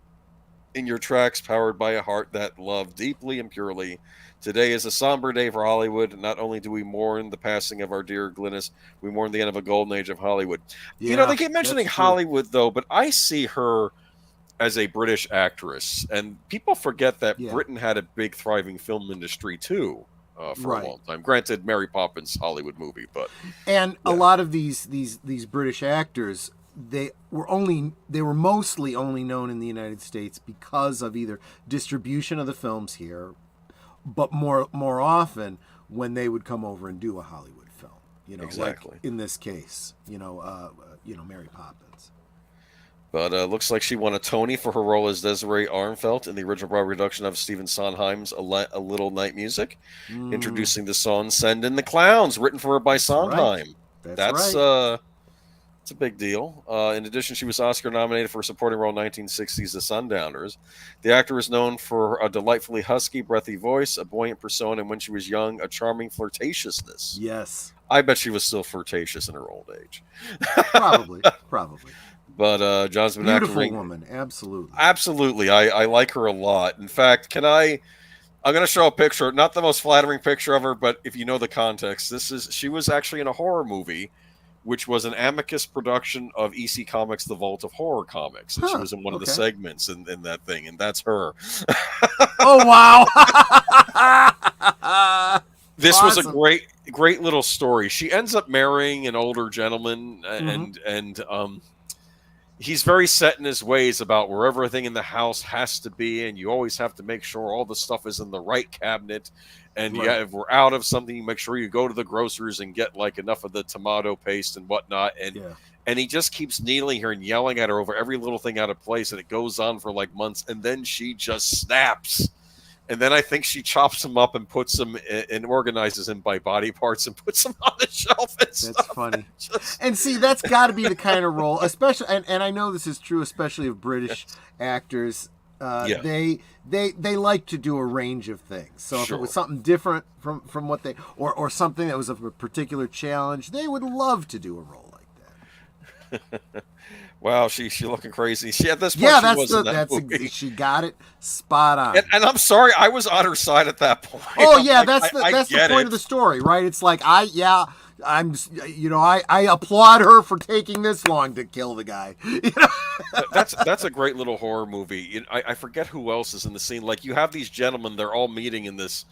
in your tracks, powered by a heart that loved deeply and purely. Today is a somber day for Hollywood. Not only do we mourn the passing of our dear Glynis, we mourn the end of a golden age of Hollywood." Yeah, they keep mentioning that's true. Hollywood, though, but I see her as a British actress, and people forget that Britain had a big, thriving film industry, too. For a long time. Granted, Mary Poppins Hollywood movie, but a lot of these British actors, they were mostly only known in the United States because of either distribution of the films here, but more often when they would come over and do a Hollywood film. Exactly. Like in this case, Mary Poppins. But looks like she won a Tony for her role as Desiree Armfeldt in the original Broadway production of Stephen Sondheim's A Little Night Music, introducing the song "Send in the Clowns," written for her by Sondheim. That's right. It's a big deal. In addition, she was Oscar nominated for a supporting role in 1960's The Sundowners. The actor is known for a delightfully husky, breathy voice, a buoyant persona, and when she was young, a charming flirtatiousness. Yes. I bet she was still flirtatious in her old age. Probably. But John's been beautiful woman, absolutely. Absolutely, I like her a lot. In fact, I'm going to show a picture, not the most flattering picture of her, but if you know the context, she was actually in a horror movie, which was an Amicus production of EC Comics, The Vault of Horror Comics, and she was in one of the segments in that thing, and that's her. Oh wow! This was a great little story. She ends up marrying an older gentleman, and he's very set in his ways about where everything in the house has to be, and you always have to make sure all the stuff is in the right cabinet. And if we're out of something, you make sure you go to the grocers and get like enough of the tomato paste and whatnot. And he just keeps needling her and yelling at her over every little thing out of place, and it goes on for like months. And then she just snaps. And then I think she chops him up and puts him and organizes him by body parts and puts him on the shelf. That's funny. And see, that's got to be the kind of role, especially, and I know this is true, especially of British actors. They like to do a range of things. So if it was something different from what they, or something that was a particular challenge, they would love to do a role like that. Wow, she looking crazy. She at this point, she got it spot on. And I'm sorry, I was on her side at that point. Oh yeah, that's the point of the story, right? It's like I applaud her for taking this long to kill the guy. That's a great little horror movie. I forget who else is in the scene. Like you have these gentlemen, they're all meeting in this.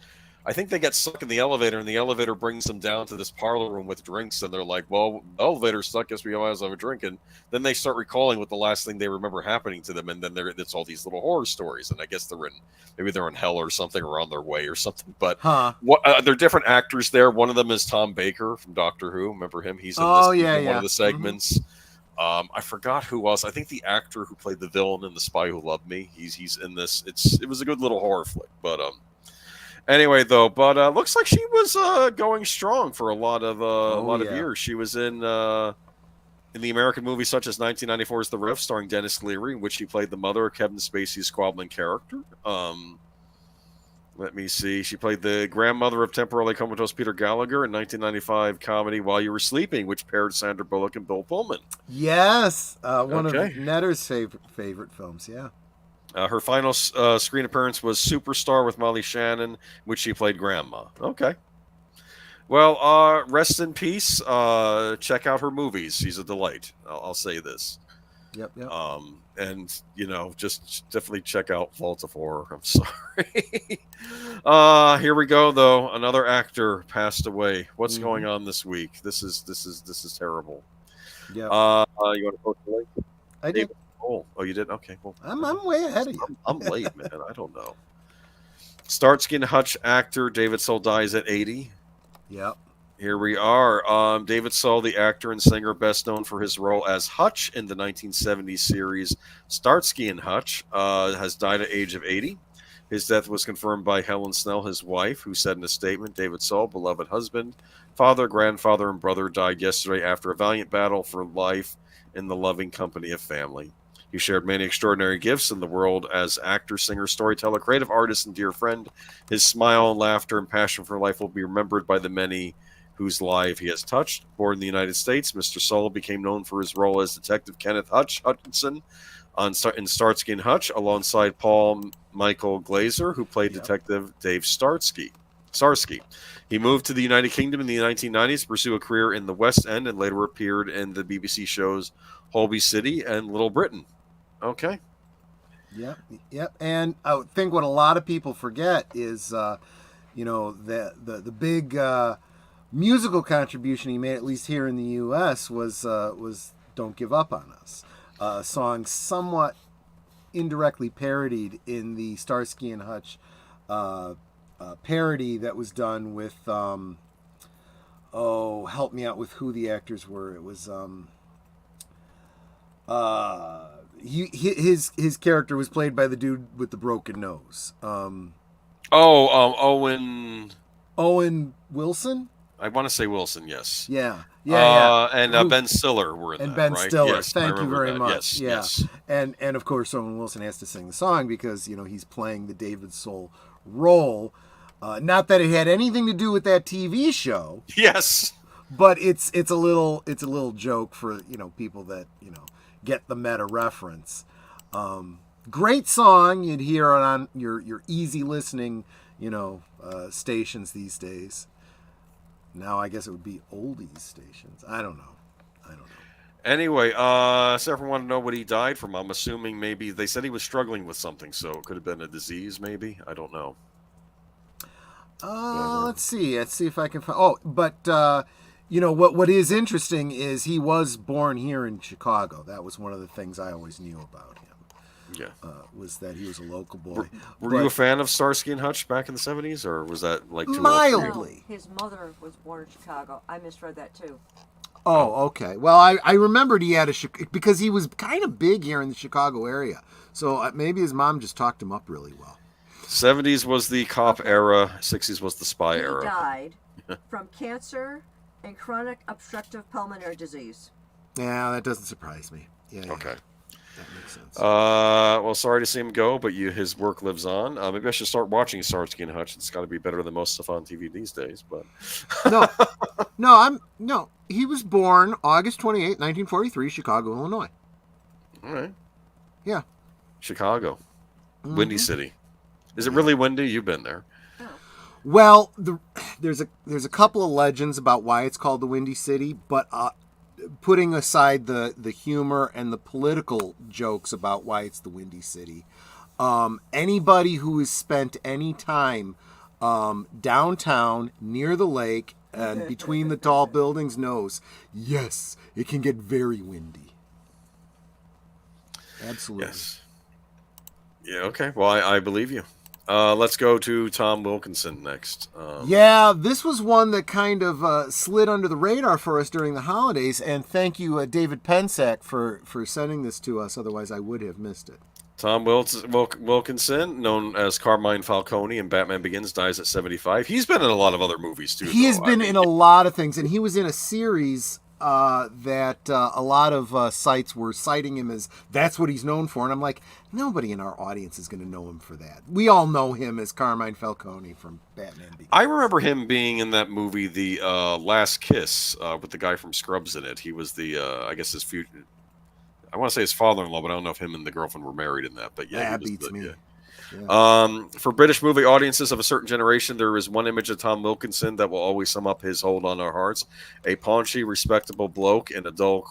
I think they get stuck in the elevator, and the elevator brings them down to this parlor room with drinks, and they're like, well, the elevator's stuck, guess we always have a drink. And then they start recalling what the last thing they remember happening to them, and then it's all these little horror stories, and I guess maybe they're in hell or something, or on their way or something. But they're different actors there. One of them is Tom Baker from Doctor Who. Remember him? He's in one of the segments. I forgot who else. I think the actor who played the villain in The Spy Who Loved Me. He's in this. It was a good little horror flick, but anyway, though, looks like she was going strong for a lot of years. She was in the American movies such as 1994's The Riff, starring Dennis Leary, in which she played the mother of Kevin Spacey's squabbling character. Let me see. She played the grandmother of temporarily comatose Peter Gallagher in 1995 comedy While You Were Sleeping, which paired Sandra Bullock and Bill Pullman. Yes, one of Netter's favorite films. Yeah. Her final screen appearance was Superstar with Molly Shannon, which she played Grandma. Okay. Well, rest in peace. Check out her movies. She's a delight. I'll say this. Yep. And just definitely check out Vault of Horror. I'm sorry. Here we go though. Another actor passed away. What's going on this week? This is terrible. Yeah. You want to post the link? I did. Oh, you did? Okay, well. I'm way ahead of you. I'm late, man. I don't know. Starsky and Hutch actor David Soul dies at 80. Yep. Here we are. David Soul, the actor and singer best known for his role as Hutch in the 1970s series Starsky and Hutch, has died at the age of 80. His death was confirmed by Helen Snell, his wife, who said in a statement, David Soul, beloved husband, father, grandfather, and brother, died yesterday after a valiant battle for life in the loving company of family. He shared many extraordinary gifts in the world as actor, singer, storyteller, creative artist, and dear friend. His smile, laughter, and passion for life will be remembered by the many whose life he has touched. Born in the United States, Mr. Soul became known for his role as Detective Kenneth Hutchinson in Starsky and Hutch, alongside Paul Michael Glazer, who played Detective Dave Starsky. He moved to the United Kingdom in the 1990s to pursue a career in the West End and later appeared in the BBC shows Holby City and Little Britain. Okay. Yep. And I think what a lot of people forget is, the big musical contribution he made, at least here in the U.S., was "Don't Give Up on Us," a song somewhat indirectly parodied in the Starsky and Hutch parody that was done with, help me out with who the actors were. It was his character was played by the dude with the broken nose. Owen Wilson. I want to say Wilson, yes. Yeah. And Ben Stiller were in that, Ben right? Stiller, Yes, thank you very much. Yes. And of course, Owen Wilson has to sing the song because he's playing the David Soul role. Not that it had anything to do with that TV show. Yes. But it's a little joke for people that get the meta reference. Great song, you'd hear it on your easy listening stations these days. Now I guess it would be oldies stations. I don't know. Anyway, so everyone want to know what he died from. I'm assuming maybe they said he was struggling with something, so it could have been a disease. Maybe, I don't know. Let's see if I can find. What is interesting is he was born here in Chicago. That was one of the things I always knew about him. Yeah, was that he was a local boy. Were you a fan of Starsky and Hutch back in the 70s, or was that like too mildly? No, his mother was born in Chicago. I misread that too. Oh, okay. Well, I remembered he had because he was kind of big here in the Chicago area. So maybe his mom just talked him up really well. 70s was the cop era. 60s was the spy era. He died from cancer and chronic obstructive pulmonary disease. Yeah, that doesn't surprise me. Yeah. Okay. That makes sense. Well, sorry to see him go, but his work lives on. Maybe I should start watching Starsky and Hutch. It's got to be better than most stuff on TV these days. But no. He was born August 28, 1943, Chicago, Illinois. All right. Yeah. Chicago, Windy City. Is it really windy? You've been there. Well, there's a couple of legends about why it's called the Windy City, but putting aside the humor and the political jokes about why it's the Windy City, anybody who has spent any time downtown near the lake and between the tall buildings knows, yes, it can get very windy. Absolutely. Yes. Yeah, okay. Well, I believe you. Let's go to Tom Wilkinson next. This was one that kind of slid under the radar for us during the holidays, and thank you, David Pensack, for sending this to us. Otherwise, I would have missed it. Tom Wilkinson, known as Carmine Falcone in Batman Begins, dies at 75. He's been in a lot of other movies, too. He has been in a lot of things, and he was in a series that a lot of sites were citing him as that's what he's known for. And I'm like, nobody in our audience is going to know him for that. We all know him as Carmine Falcone from Batman Begins. I remember him being in that movie, The Last Kiss, with the guy from Scrubs in it. He was the, I guess his future... I want to say his father-in-law, but I don't know if him and the girlfriend were married in that. But yeah, that beats me. Yeah. Yeah. For British movie audiences of a certain generation, there is one image of Tom Wilkinson that will always sum up his hold on our hearts: a paunchy, respectable bloke in a dull,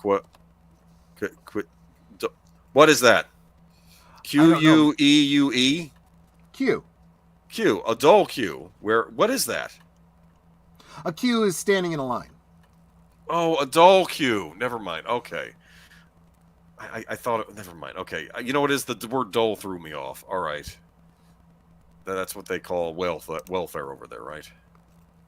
What is that? I don't know. Q-U-E-U-E? Q. Q. A dull Q. What is that? A queue is standing in a line. Oh, a dull Q. Never mind. Okay. I thought it. Never mind. Okay. You know what it is? The word dull threw me off. All right. That's what they call welfare over there, right?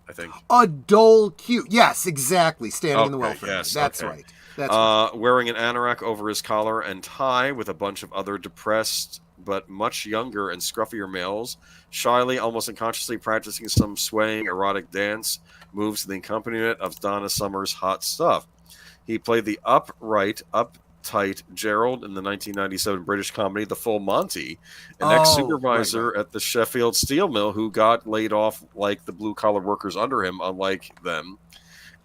I think. A dull queue. Yes, exactly. Standing in the Okay, welfare. yes, That's okay. right. That's right. Wearing an anorak over his collar and tie with a bunch of other depressed but much younger and scruffier males, shyly, almost unconsciously practicing some swaying erotic dance moves to the accompaniment of Donna Summer's Hot Stuff. He played the uptight Gerald in the 1997 British comedy The Full Monty, an ex-supervisor right. at the Sheffield Steel Mill who got laid off like the blue-collar workers under him, unlike them.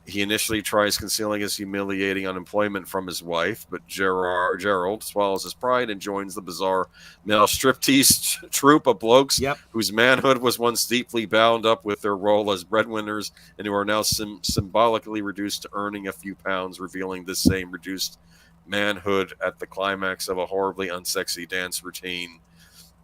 He initially tries concealing his humiliating unemployment from his wife, but Gerald swallows his pride and joins the bizarre male striptease troupe of blokes whose manhood was once deeply bound up with their role as breadwinners and who are now symbolically reduced to earning a few pounds, revealing this same reduced manhood at the climax of a horribly unsexy dance routine.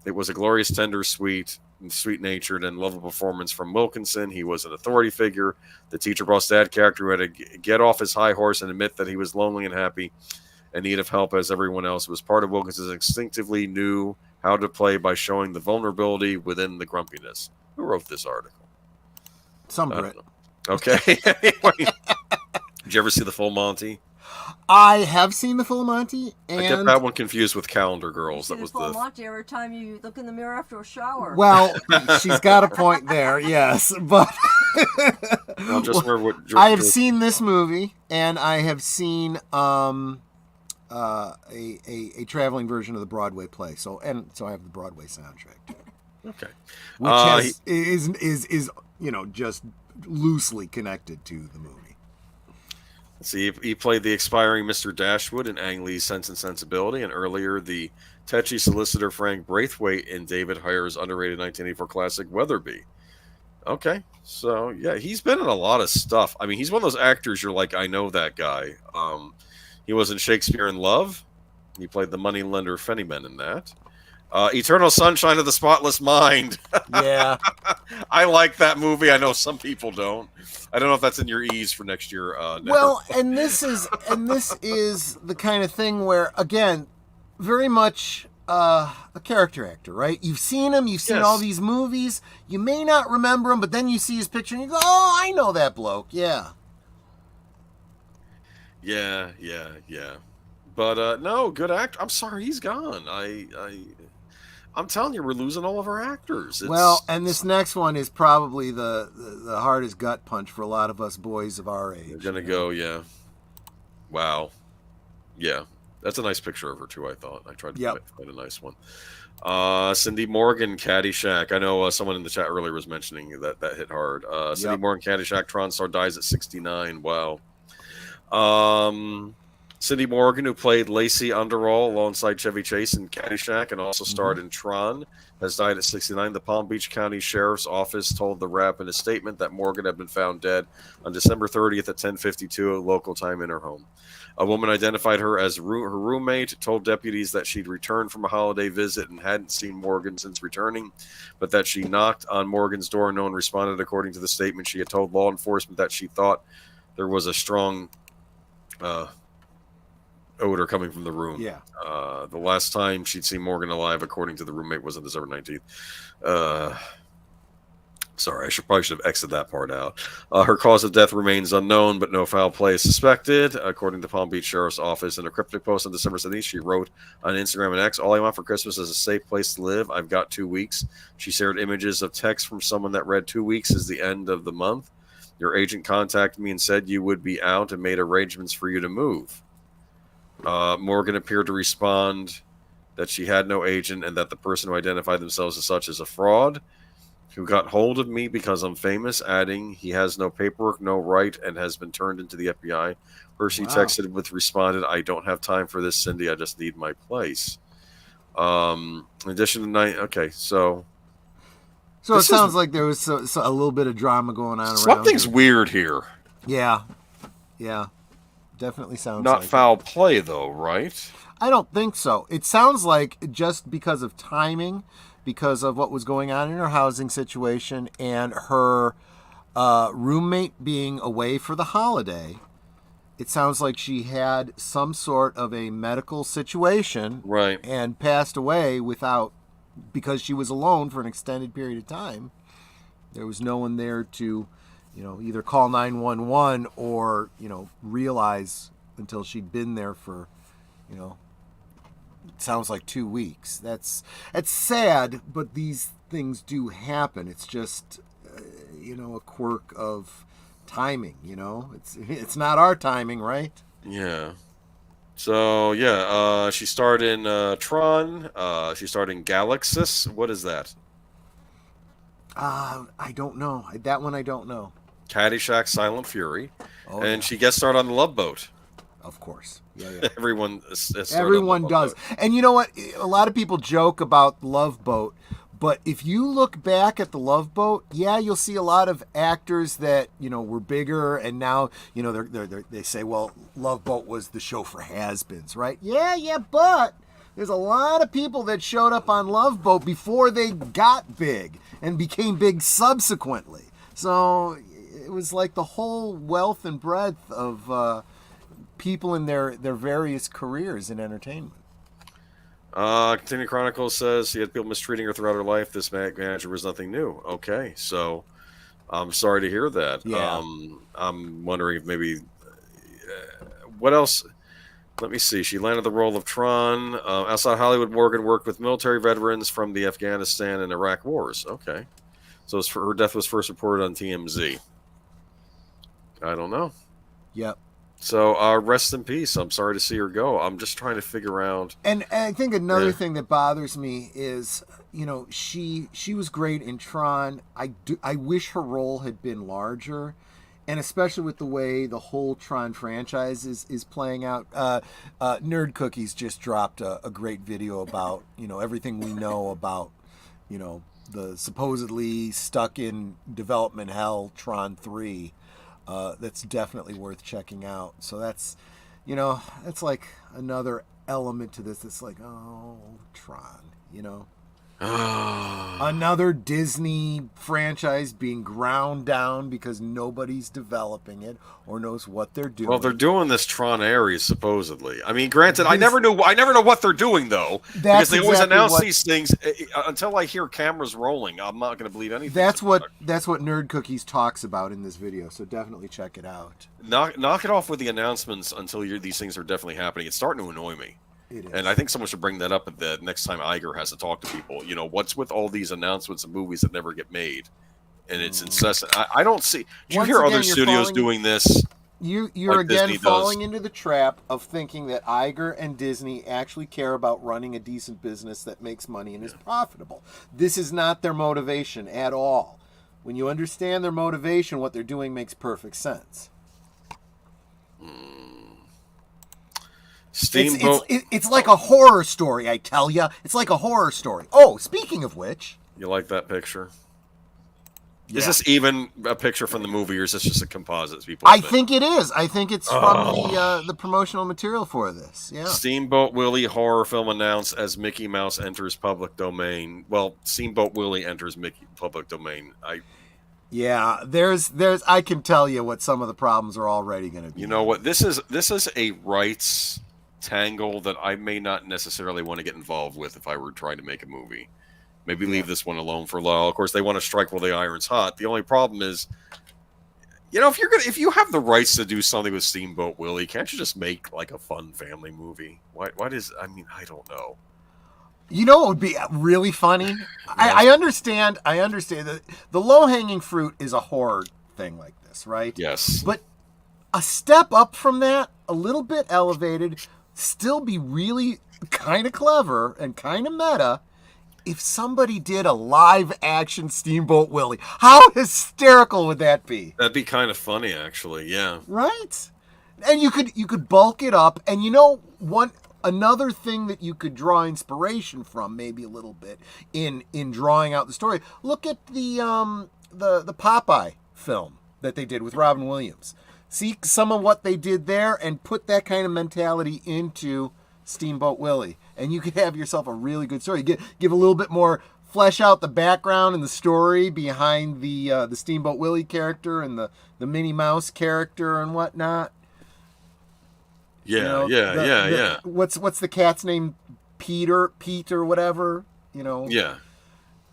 It was a glorious, tender, sweet-natured, and lovable performance from Wilkinson. He was an authority figure, the teacher boss dad character who had to get off his high horse and admit that he was lonely and happy and need of help as everyone else. Was part of Wilkinson's instinctively knew how to play by showing the vulnerability within the grumpiness. Who wrote this article? Some Brit. Okay. Anyway, did you ever see The Full Monty? I have seen The Full Monty, and I get that one confused with Calendar Girls. That was the Full Monty every time you look in the mirror after a shower. Well, she's got a point there, yes, but I have seen this movie, and I have seen a traveling version of the Broadway play. So I have the Broadway soundtrack too. Okay, which is just loosely connected to the movie. See, he played the expiring Mr. Dashwood in Ang Lee's Sense and Sensibility, and earlier the tetchy solicitor Frank Braithwaite in David Heyer's underrated 1984 classic Weatherby. Okay, so yeah, he's been in a lot of stuff. I mean, he's one of those actors you're like, I know that guy. He was in Shakespeare in Love. He played the moneylender Fennyman in that. Eternal Sunshine of the Spotless Mind. Yeah. I like that movie. I know some people don't. I don't know if that's in your E's for next year. Well, and this is the kind of thing where, again, very much a character actor, right? You've seen him. You've seen all these movies. You may not remember him, but then you see his picture and you go, oh, I know that bloke. Yeah. Yeah. But no, good actor. I'm sorry, he's gone. I'm telling you, we're losing all of our actors. Well, and this next one is probably the hardest gut punch for a lot of us boys of our age. They're gonna go, yeah. Wow. Yeah, that's a nice picture of her too. I thought I tried to find a nice one. Cindy Morgan, Caddyshack. I know someone in the chat earlier was mentioning that hit hard. Cindy Morgan, Caddyshack. Tron star dies at 69. Wow. Cindy Morgan, who played Lacey Underall alongside Chevy Chase in Caddyshack and also starred in Tron, has died at 69. The Palm Beach County Sheriff's Office told the Wrap in a statement that Morgan had been found dead on December 30th at 10:52 local time in her home. A woman identified her as her roommate, told deputies that she'd returned from a holiday visit and hadn't seen Morgan since returning, but that she knocked on Morgan's door. No one responded. According to the statement, she had told law enforcement that she thought there was a strong odor coming from the room. Yeah. The last time she'd seen Morgan alive, according to the roommate, was on December 19th. Sorry, I should have exited that part out. Her cause of death remains unknown, but no foul play is suspected. According to Palm Beach Sheriff's Office, in a cryptic post on December 17th, she wrote on Instagram and X, "All I want for Christmas is a safe place to live. I've got 2 weeks." She shared images of text from someone that read, "2 weeks is the end of the month. Your agent contacted me and said you would be out and made arrangements for you to move." Morgan appeared to respond that she had no agent and that the person who identified themselves as such is a fraud who got hold of me because I'm famous, adding he has no paperwork, no right, and has been turned into the FBI. Hershey texted with responded, "I don't have time for this, Cindy. I just need my place." In addition to okay, so it sounds like there was a little bit of drama going on around. Something's weird here. Yeah. Definitely sounds not like foul play though, right? I don't think so. It sounds like just because of timing, because of what was going on in her housing situation and her roommate being away for the holiday, it sounds like she had some sort of a medical situation, Right. and passed away because she was alone for an extended period of time. There was no one there to, either call 911 or, realize until she'd been there for, it sounds like 2 weeks. That's sad, but these things do happen. It's just, a quirk of timing, it's not our timing, right? Yeah. So yeah, she starred in Tron. She starred in Galaxis. What is that? I don't know. That one I don't know. Caddyshack, Silent Fury, Oh, and yeah. she guest starred on The Love Boat. Of course. Yeah. Everyone has starred on The Everyone Love does. Boat. And you know what? A lot of people joke about Love Boat, but if you look back at the Love Boat, yeah, you'll see a lot of actors that, were bigger, and now, they say, well, Love Boat was the show for has-beens, right? Yeah, but there's a lot of people that showed up on Love Boat before they got big and became big subsequently. So it was like the whole wealth and breadth of people in their various careers in entertainment. Continuing Chronicles says she had people mistreating her throughout her life. This manager was nothing new. Okay, so I'm sorry to hear that. Yeah. I'm wondering if maybe what else. Let me see. She landed the role of Tron. Outside Hollywood, Morgan worked with military veterans from the Afghanistan and Iraq wars. Okay, so her death was first reported on TMZ. I don't know. Yep. So rest in peace. I'm sorry to see her go. I'm just trying to figure out. And I think another thing that bothers me is, she was great in Tron. I wish her role had been larger, and especially with the way the whole Tron franchise is playing out. Nerd Cookies just dropped a great video about everything we know about the supposedly stuck in development hell Tron 3. That's definitely worth checking out. So that's like another element to this. It's like, oh, Tron, another Disney franchise being ground down because nobody's developing it or knows what they're doing. Well, they're doing this Tron Ares supposedly. I mean, granted, I never know what they're doing though, because they always announce these things. Until I hear cameras rolling, I'm not going to believe anything. That's what Nerd Cookies talks about in this video. So definitely check it out. Knock it off with the announcements until these things are definitely happening. It's starting to annoy me. And I think someone should bring that up at the next time Iger has to talk to people. What's with all these announcements of movies that never get made? And it's incessant. I don't see. You hear other studios doing this. You're like again Disney falling does. into the trap of thinking that Iger and Disney actually care about running a decent business that makes money and is profitable. This is not their motivation at all. When you understand their motivation, what they're doing makes perfect sense. Steamboat. It's like a horror story, I tell you. It's like a horror story. Oh, speaking of which. You like that picture? Yeah. Is this even a picture from the movie, or is this just a composite? I think it is. I think it's from the promotional material for this. Yeah. Steamboat Willie horror film announced as Mickey Mouse enters public domain. Well, Steamboat Willie enters public domain. Yeah, there's I can tell you what some of the problems are already going to be. You know what? This is a rights tangle that I may not necessarily want to get involved with if I were trying to make a movie. Maybe leave this one alone for a while. Of course, they want to strike while the iron's hot. The only problem is, if you have the rights to do something with Steamboat Willie, can't you just make like a fun family movie? I don't know. What would be really funny? Yeah. I understand that the low-hanging fruit is a horror thing like this, right? Yes. But a step up from that, a little bit elevated, still be really kind of clever and kind of meta if somebody did a live-action Steamboat Willie. How hysterical would that be? That'd be kind of funny, actually, yeah. Right? And you could bulk it up, and another thing that you could draw inspiration from, maybe a little bit, in drawing out the story. Look at the Popeye film that they did with Robin Williams. See some of what they did there, and put that kind of mentality into Steamboat Willie, and you could have yourself a really good story. Give a little bit more, flesh out the background and the story behind the Steamboat Willie character and the Minnie Mouse character and whatnot. Yeah, yeah. What's the cat's name? Pete or whatever. Yeah.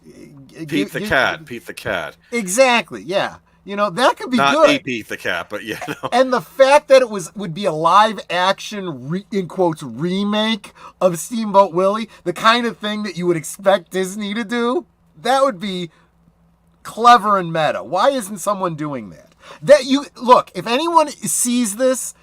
Pete the cat. Exactly. Yeah. That could be not good. Not Pete the cat, but yeah. No. And the fact that it would be a live action in quotes remake of Steamboat Willie, the kind of thing that you would expect Disney to do, that would be clever and meta. Why isn't someone doing that? Look, if anyone sees this,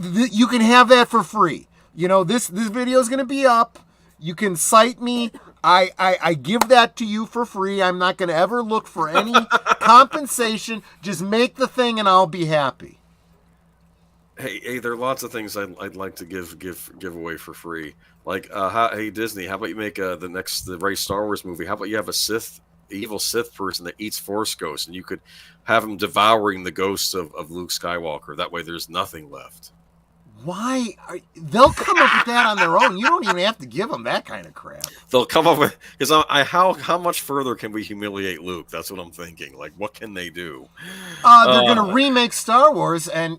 you can have that for free. This video is going to be up. You can cite me. I give that to you for free. I'm not going to ever look for any compensation. Just make the thing and I'll be happy. Hey, there are lots of things I'd like to give away for free. Like, hey Disney, how about you make the right Star Wars movie? How about you have a evil Sith person that eats Force ghosts, and you could have him devouring the ghosts of Luke Skywalker. That way, there's nothing left. Why? They'll come up with that on their own. You don't even have to give them that kind of crap. They'll come up with, because how much further can we humiliate Luke? That's what I'm thinking. Like, what can they do? They're going to remake Star Wars and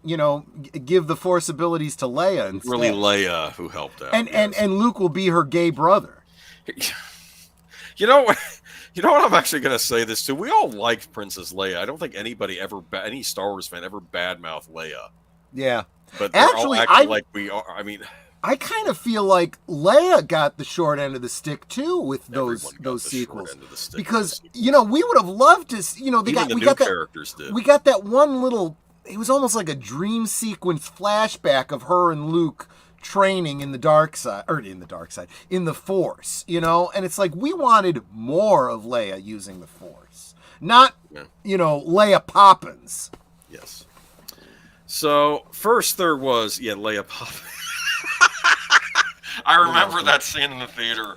give the Force abilities to Leia instead. Really, Leia who helped out, and Luke will be her gay brother. You know what I'm actually going to say this to? We all liked Princess Leia. I don't think any Star Wars fan ever badmouthed Leia. Yeah. But actually, like we are. I mean, I kind of feel like Leia got the short end of the stick too with those sequels, because we would have loved to. We got that one little. It was almost like a dream sequence flashback of her and Luke training in the Force. And it's like we wanted more of Leia using the Force, not Leia Poppins. Yes. So first there was Leia Poppins. I remember that scene in the theater.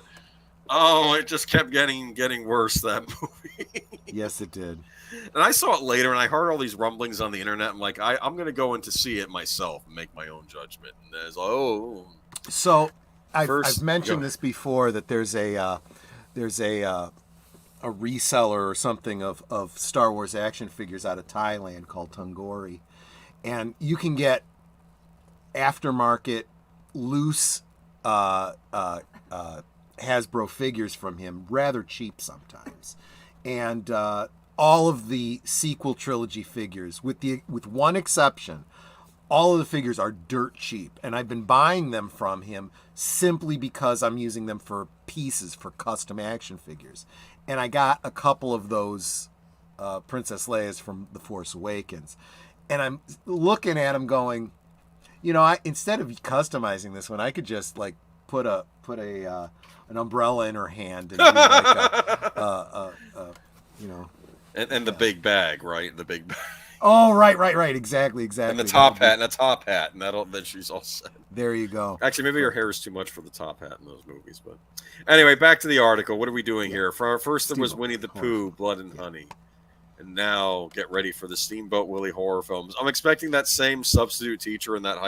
Oh, it just kept getting worse, that movie. Yes, it did. And I saw it later, and I heard all these rumblings on the internet. I'm like, I'm going to go in to see it myself and make my own judgment. And there's So I've mentioned this before, that there's a reseller or something of Star Wars action figures out of Thailand called Tungori. And you can get aftermarket, loose Hasbro figures from him, rather cheap sometimes. And all of the sequel trilogy figures, with one exception, all of the figures are dirt cheap. And I've been buying them from him simply because I'm using them for pieces for custom action figures. And I got a couple of those Princess Leia's from The Force Awakens. And I'm looking at him going, instead of customizing this one, I could just like put an umbrella in her hand and do like and the big bag, right? The big bag. Oh, right, exactly. And the top hat, and then she's all set. There you go. Actually, maybe her hair is too much for the top hat in those movies, but anyway, back to the article. What are we doing here? First, there was Winnie the Pooh, Blood and Honey. And now get ready for the Steamboat Willie horror films. I'm expecting that same substitute teacher in that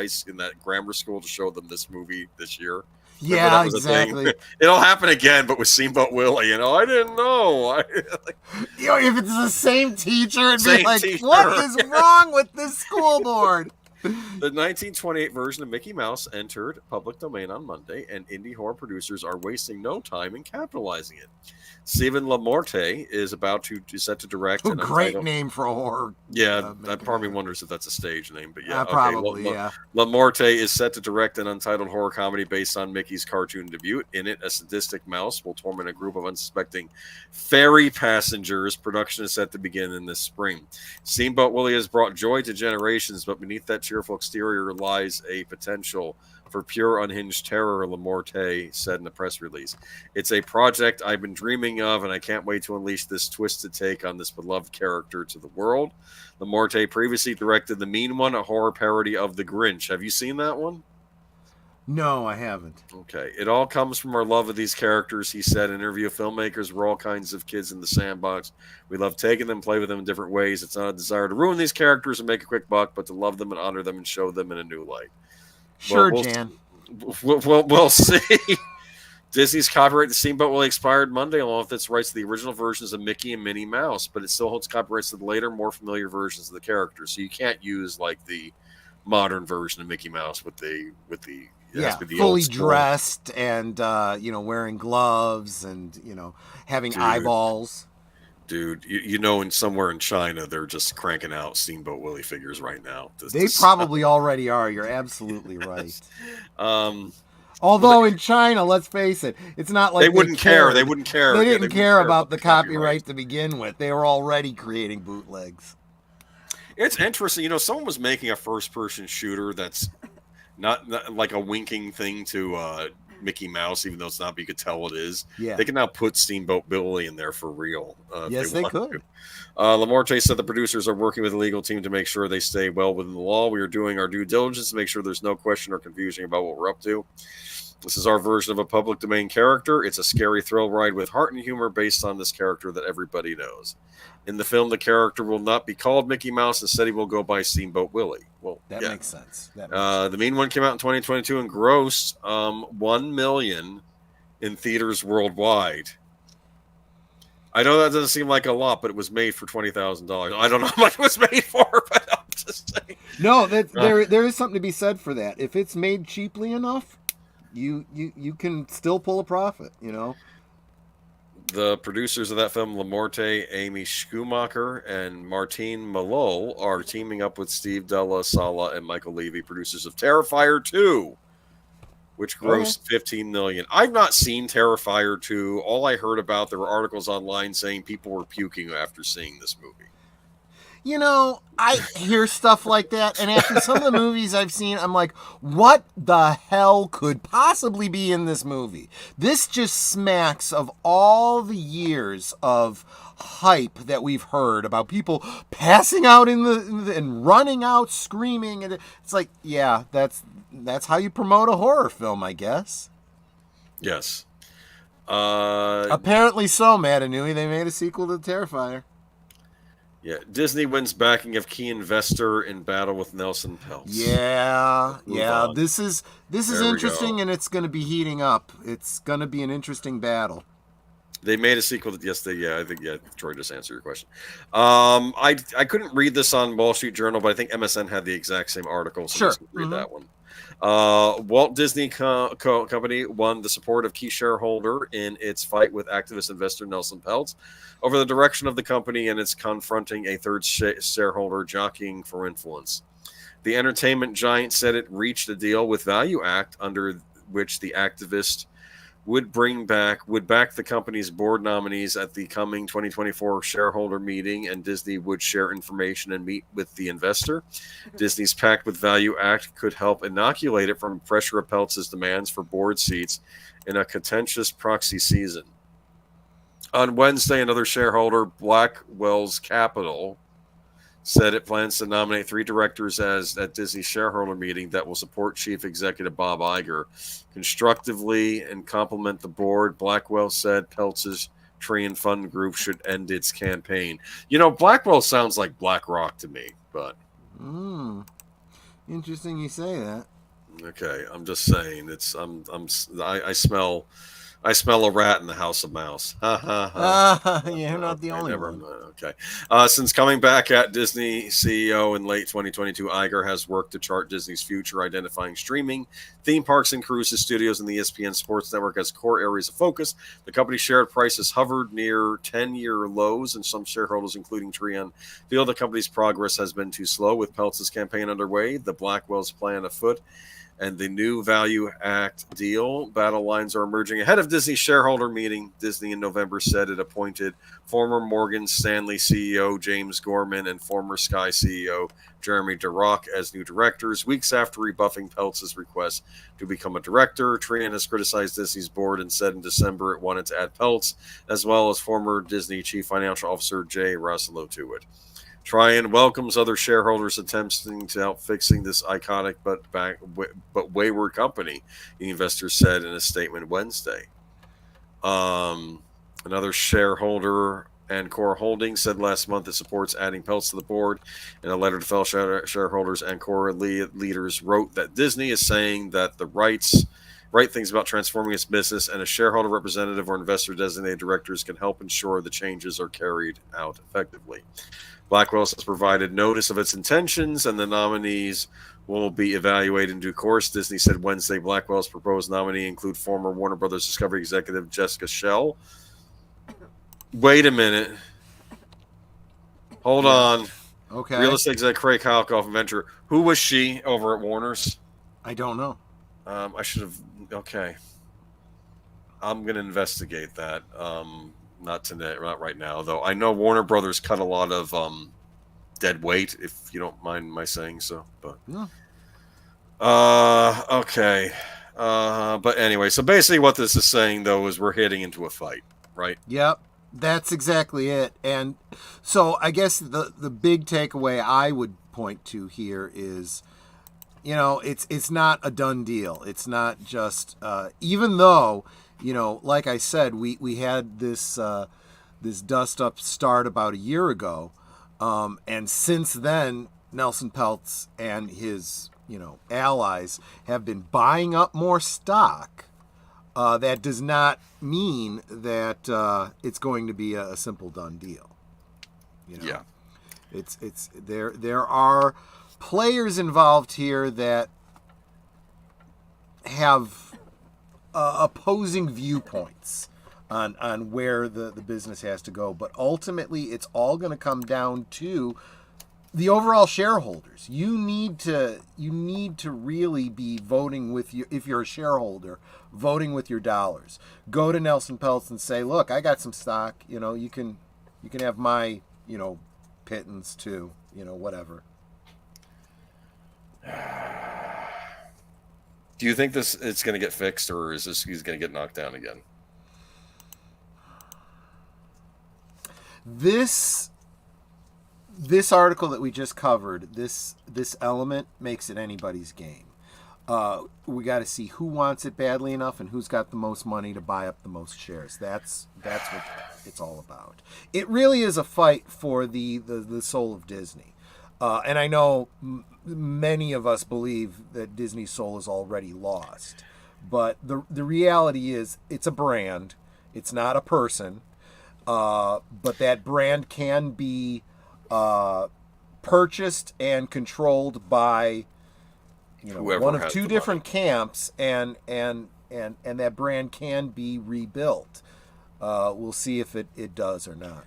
grammar school to show them this movie this year. Yeah, exactly. It'll happen again, but with Steamboat Willie. I didn't know. If it's the same teacher, it'd be like, what is wrong with this school board? The 1928 version of Mickey Mouse entered public domain on Monday, and indie horror producers are wasting no time in capitalizing it. Stephen LaMorte is set to direct. A great name for a horror. Yeah, that part of me wonders if that's a stage name, but yeah, probably. Yeah. LaMorte is set to direct an untitled horror comedy based on Mickey's cartoon debut. In it, a sadistic mouse will torment a group of unsuspecting ferry passengers. Production is set to begin in this spring. Steamboat Willie has brought joy to generations, but beneath that cheerful exterior lies a potential for pure unhinged terror, LaMorte said in the press release. It's a project I've been dreaming of, and I can't wait to unleash this twisted take on this beloved character to the world. LaMorte previously directed The Mean One, a horror parody of The Grinch. Have you seen that one? No, I haven't. Okay. It all comes from our love of these characters, he said in an interview. Filmmakers were all kinds of kids in the sandbox. We love taking them, play with them in different ways. It's not a desire to ruin these characters and make a quick buck, but to love them and honor them and show them in a new light. Sure, Jan. We'll see. Disney's copyright to Steamboat Willie expired Monday, along with its rights to the original versions of Mickey and Minnie Mouse, but it still holds copyrights to the later, more familiar versions of the characters. So you can't use like the modern version of Mickey Mouse with the fully dressed and wearing gloves and having eyeballs. Dude, you know, somewhere in China, they're just cranking out Steamboat Willie figures right now. They probably already are. You're absolutely right. Although in China, let's face it, it's not like they wouldn't care. They wouldn't care. They didn't care about the copyright to begin with. They were already creating bootlegs. It's interesting. You know, someone was making a first-person shooter that's not like a winking thing to Mickey Mouse, even though it's not, but you could tell it is. Yeah. They can now put Steamboat Billy in there for real. Yes, they could. Lamorte said the producers are working with the legal team to make sure they stay well within the law. We are doing our due diligence to make sure there's no question or confusion about what we're up to. This is our version of a public domain character. It's a scary thrill ride with heart and humor based on this character that everybody knows. In the film, the character will not be called Mickey Mouse. Instead, he will go by Steamboat Willie. Well, that makes sense. The Mean One came out in 2022 and grossed $1 million in theaters worldwide. I know that doesn't seem like a lot, but it was made for $20,000. I don't know how much it was made for, but I'm just saying. No, there is something to be said for that. If it's made cheaply enough, you can still pull a profit, The producers of that film, Lamorte, Amy Schumacher, and Martine Malol, are teaming up with Steve Della Sala and Michael Levy, producers of Terrifier 2, which grossed $15 million. I've not seen Terrifier 2. All I heard about, there were articles online saying people were puking after seeing this movie. I hear stuff like that, and after some of the movies I've seen, I'm like, what the hell could possibly be in this movie? This just smacks of all the years of hype that we've heard about people passing out and running out screaming, and it's like, yeah, that's how you promote a horror film, I guess. Yes. Apparently so, Matanui. They made a sequel to Terrifier. Yeah, Disney wins backing of key investor in battle with Nelson Peltz. Yeah. This is interesting, and it's going to be heating up. It's going to be an interesting battle. They made a sequel. I think Troy just answered your question. I couldn't read this on Wall Street Journal, but I think MSN had the exact same article. So sure. Read that one. Walt Disney Company won the support of key shareholder in its fight with activist investor Nelson Peltz over the direction of the company, and it's confronting a third shareholder jockeying for influence. The entertainment giant said it reached a deal with Value Act under which the activist would back the company's board nominees at the coming 2024 shareholder meeting, and Disney would share information and meet with the investor. Disney's pact with Value Act could help inoculate it from pressure of Peltz's demands for board seats in a contentious proxy season. On Wednesday, another shareholder, Blackwell's Capital, said it plans to nominate 3 directors at Disney's shareholder meeting that will support Chief Executive Bob Iger constructively and complement the board. Blackwell said Peltz's Tree and Fund Group should end its campaign. Blackwell sounds like BlackRock to me, but interesting you say that. Okay, I'm just saying I smell a rat in the house of mouse. You're not the only one. Okay. Since coming back at Disney CEO in late 2022, Iger has worked to chart Disney's future, identifying streaming, theme parks and cruises, studios, and the ESPN Sports Network as core areas of focus. The company's share prices hovered near 10-year lows, and some shareholders, including Trian, feel the company's progress has been too slow. With Peltz's campaign underway, the Blackwell's plan afoot, and the new Value Act deal, battle lines are emerging ahead of Disney's shareholder meeting. Disney in November said it appointed former Morgan Stanley CEO James Gorman and former Sky CEO Jeremy Durock as new directors, weeks after rebuffing Peltz's request to become a director. Trian has criticized Disney's board and said in December it wanted to add Peltz, as well as former Disney Chief Financial Officer Jay Russell to it. Trian welcomes other shareholders attempting to help fixing this iconic but wayward company, the investor said in a statement Wednesday. Another shareholder, and Core Holdings said last month it supports adding Peltz to the board. In a letter to fellow shareholders, and Core leaders wrote that Disney is saying that the right things about transforming its business, and a shareholder representative or investor designated directors can help ensure the changes are carried out effectively. Blackwell's has provided notice of its intentions, and the nominees will be evaluated in due course. Disney said Wednesday Blackwell's proposed nominee include former Warner Brothers Discovery executive Jessica Schell. Wait a minute. Hold on. Okay. Real estate exec Craig Halkoff and Venture. Who was she over at Warner's? I don't know. I should have. Okay. I'm going to investigate that. Not today, not right now, though. I know Warner Brothers cut a lot of dead weight, if you don't mind my saying so. But yeah. Okay. But anyway, so basically what this is saying, though, is we're heading into a fight, right? Yep, that's exactly it. And so I guess the big takeaway I would point to here is, it's not a done deal. It's not just even though, like I said, we had this dust up start about a year ago, and since then Nelson Peltz and his allies have been buying up more stock. That does not mean that it's going to be a simple done deal. Yeah, it's there are players involved here that have opposing viewpoints on where the business has to go, but ultimately it's all going to come down to the overall shareholders. You need to really be voting with you. If you're a shareholder, voting with your dollars. Go to Nelson Peltz and say, look, I got some stock, you can have my, pittance too, whatever. Do you think it's going to get fixed, or is he's going to get knocked down again? This article that we just covered, this element makes it anybody's game. We got to see who wants it badly enough and who's got the most money to buy up the most shares. That's what it's all about. It really is a fight for the soul of Disney. And I know many of us believe that Disney's soul is already lost. But the reality is it's a brand. It's not a person. But that brand can be purchased and controlled by one of two different camps, and that brand can be rebuilt. We'll see if it does or not.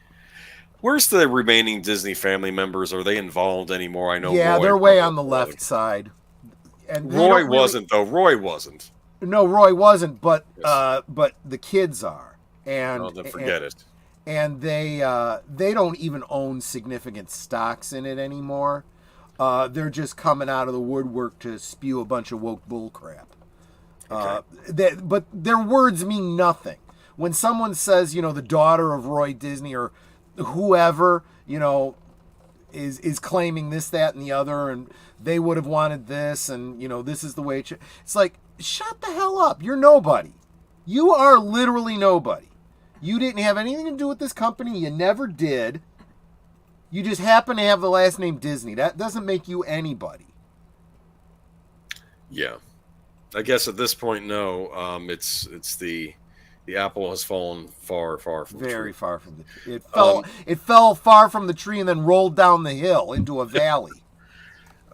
Where's the remaining Disney family members? Are they involved anymore? I know. Yeah, they're way on the left side. And Roy wasn't, though. Roy wasn't. No, Roy wasn't, but the kids are. And then forget it. And they don't even own significant stocks in it anymore. They're just coming out of the woodwork to spew a bunch of woke bullcrap. Okay. But their words mean nothing. When someone says, the daughter of Roy Disney or whoever, is claiming this, that, and the other, and they would have wanted this, and, this is the way it's like, shut the hell up. You're nobody. You are literally nobody. You didn't have anything to do with this company. You never did. You just happen to have the last name Disney. That doesn't make you anybody. Yeah. I guess at this point, no. It's the apple has fallen far from the tree. Very far from the tree. It fell far from the tree and then rolled down the hill into a valley.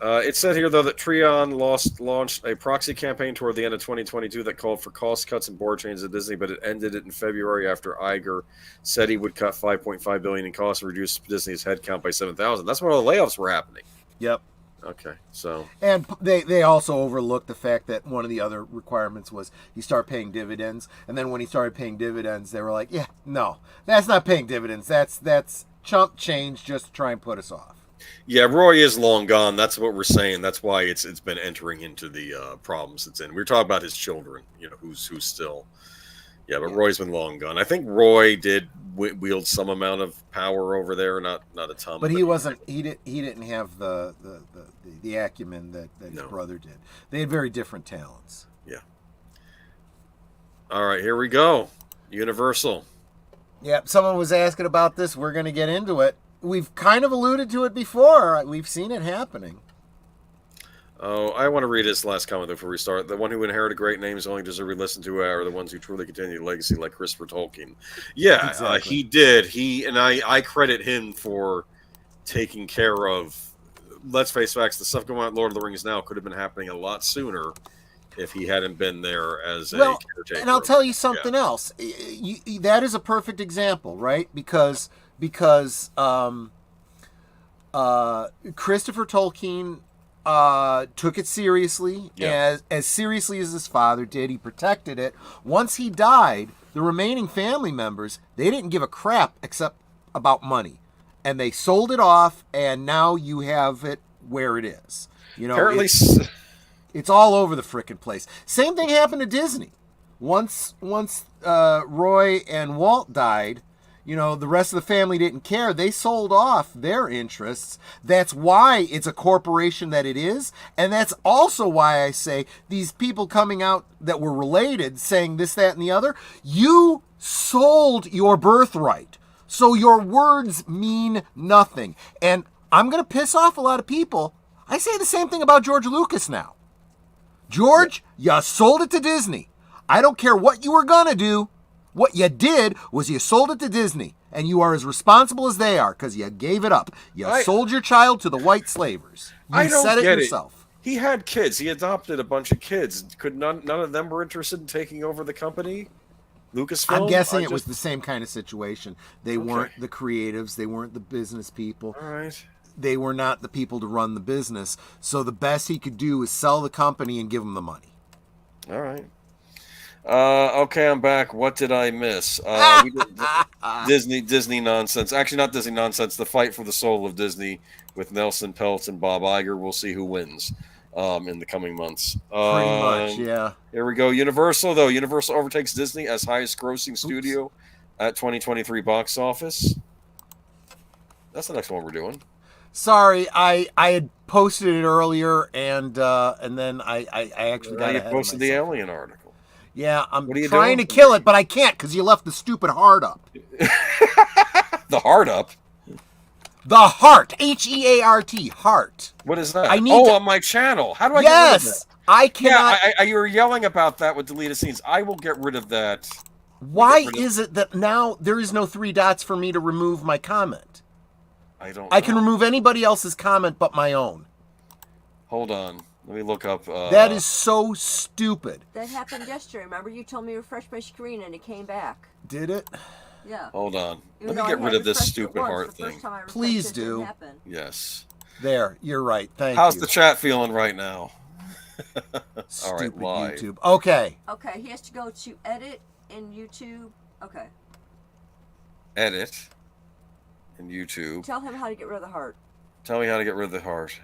It said here, though, that Treon launched a proxy campaign toward the end of 2022 that called for cost cuts and board changes at Disney, but it ended it in February after Iger said he would cut $5.5 billion in costs and reduce Disney's headcount by 7,000. That's when all the layoffs were happening. Yep. Okay, so... And they also overlooked the fact that one of the other requirements was he start paying dividends, and then when he started paying dividends, they were like, yeah, no, that's not paying dividends. That's chump change just to try and put us off. Yeah, Roy is long gone. That's what we're saying. That's why it's been entering into the problems it's in. We were talking about his children, who's still. Yeah, but Roy's been long gone. I think Roy did wield some amount of power over there, not a ton. But he wasn't. He didn't have the acumen that his brother did. They had very different talents. Yeah. All right, here we go. Universal. Yep, someone was asking about this. We're going to get into it. We've kind of alluded to it before. We've seen it happening. Oh, I want to read his last comment before we start. The one who inherited great names only deserve to be listened to are the ones who truly continue the legacy, like Christopher Tolkien. Yeah, Exactly. he did. I credit him for taking care of. Let's face facts. The stuff going on at Lord of the Rings now could have been happening a lot sooner if he hadn't been there as a caretaker. And I'll tell you something else. That is a perfect example, right? Because Christopher Tolkien took it seriously, as seriously as his father did. He protected it. Once he died, the remaining family members, they didn't give a crap except about money. And they sold it off, and now you have it where it is. You know, apparently, it's all over the frickin' place. Same thing happened to Disney. Once Roy and Walt died, you know, the rest of the family didn't care. They sold off their interests. That's why it's a corporation that it is. And that's also why I say these people coming out that were related saying this, that, and the other, you sold your birthright. So your words mean nothing. And I'm going to piss off a lot of people. I say the same thing about George Lucas now. George, you sold it to Disney. I don't care what you were going to do. What you did was you sold it to Disney. And you are as responsible as they are because you gave it up. You sold your child to the white slavers. You said it yourself. He had kids. He adopted a bunch of kids. Could none of them were interested in taking over the company? Lucasfilm? I'm guessing it was the same kind of situation. They weren't the creatives. They weren't the business people. All right. They were not the people to run the business. So the best he could do is sell the company and give them the money. All right. Okay, I'm back. What did I miss? We did Disney nonsense. Actually, not Disney nonsense. The fight for the soul of Disney with Nelson Peltz and Bob Iger. We'll see who wins in the coming months. Pretty much, yeah. Here we go. Universal, though. Universal overtakes Disney as highest grossing studio at 2023 box office. That's the next one we're doing. Sorry, I had posted it earlier, and then I actually got you ahead posted of the myself. Alien article. Yeah, I'm trying to kill it, but I can't because you left the stupid heart up. The heart up? The heart. H-E-A-R-T. Heart. What is that? I on my channel. How do I get rid of that? I cannot. Yeah, you were yelling about that with deleted scenes. I will get rid of that. Why is it that now there is no 3 dots for me to remove my comment? I can remove anybody else's comment but my own. Hold on. Let me look up. That is so stupid. That happened yesterday. Remember, you told me to refresh my screen and it came back. Did it? Yeah. Hold on. Let me get rid of this stupid heart thing. Please do. Yes. There, you're right. Thank you. How's the chat feeling right now? Stupid All right, YouTube. Okay. Okay, he has to go to edit in YouTube. Okay. Edit in YouTube. Tell him how to get rid of the heart. Tell me how to get rid of the heart.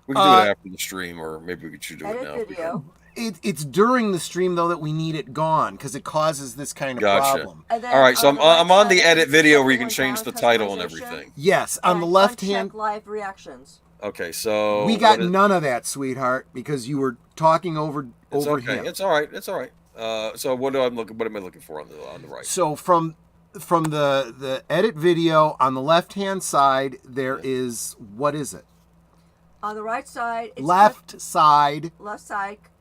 We can do it after the stream, or maybe we should do it now. Edit video. It's during the stream though that we need it gone because it causes this kind of problem. All right, so I'm on the edit video where you can change the title and everything. Yes, on the left hand. Live reactions. Okay, so we got none of that, sweetheart, because you were talking over him. It's all right. It's all right. So what am I looking for on the right? So from the edit video on the left hand side, there is, what is it? On the right side, it's left side,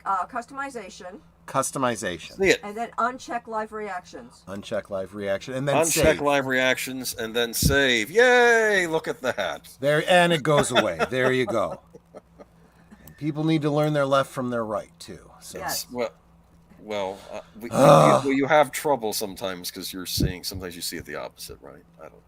customization. See it. And then uncheck live reactions. Uncheck live reaction, and then uncheck save. Live reactions, and then save. Yay! Look at that. There, and it goes away. There you go. And people need to learn their left from their right too. So. Yes. Well, you have trouble sometimes because sometimes you see it the opposite, right? I don't.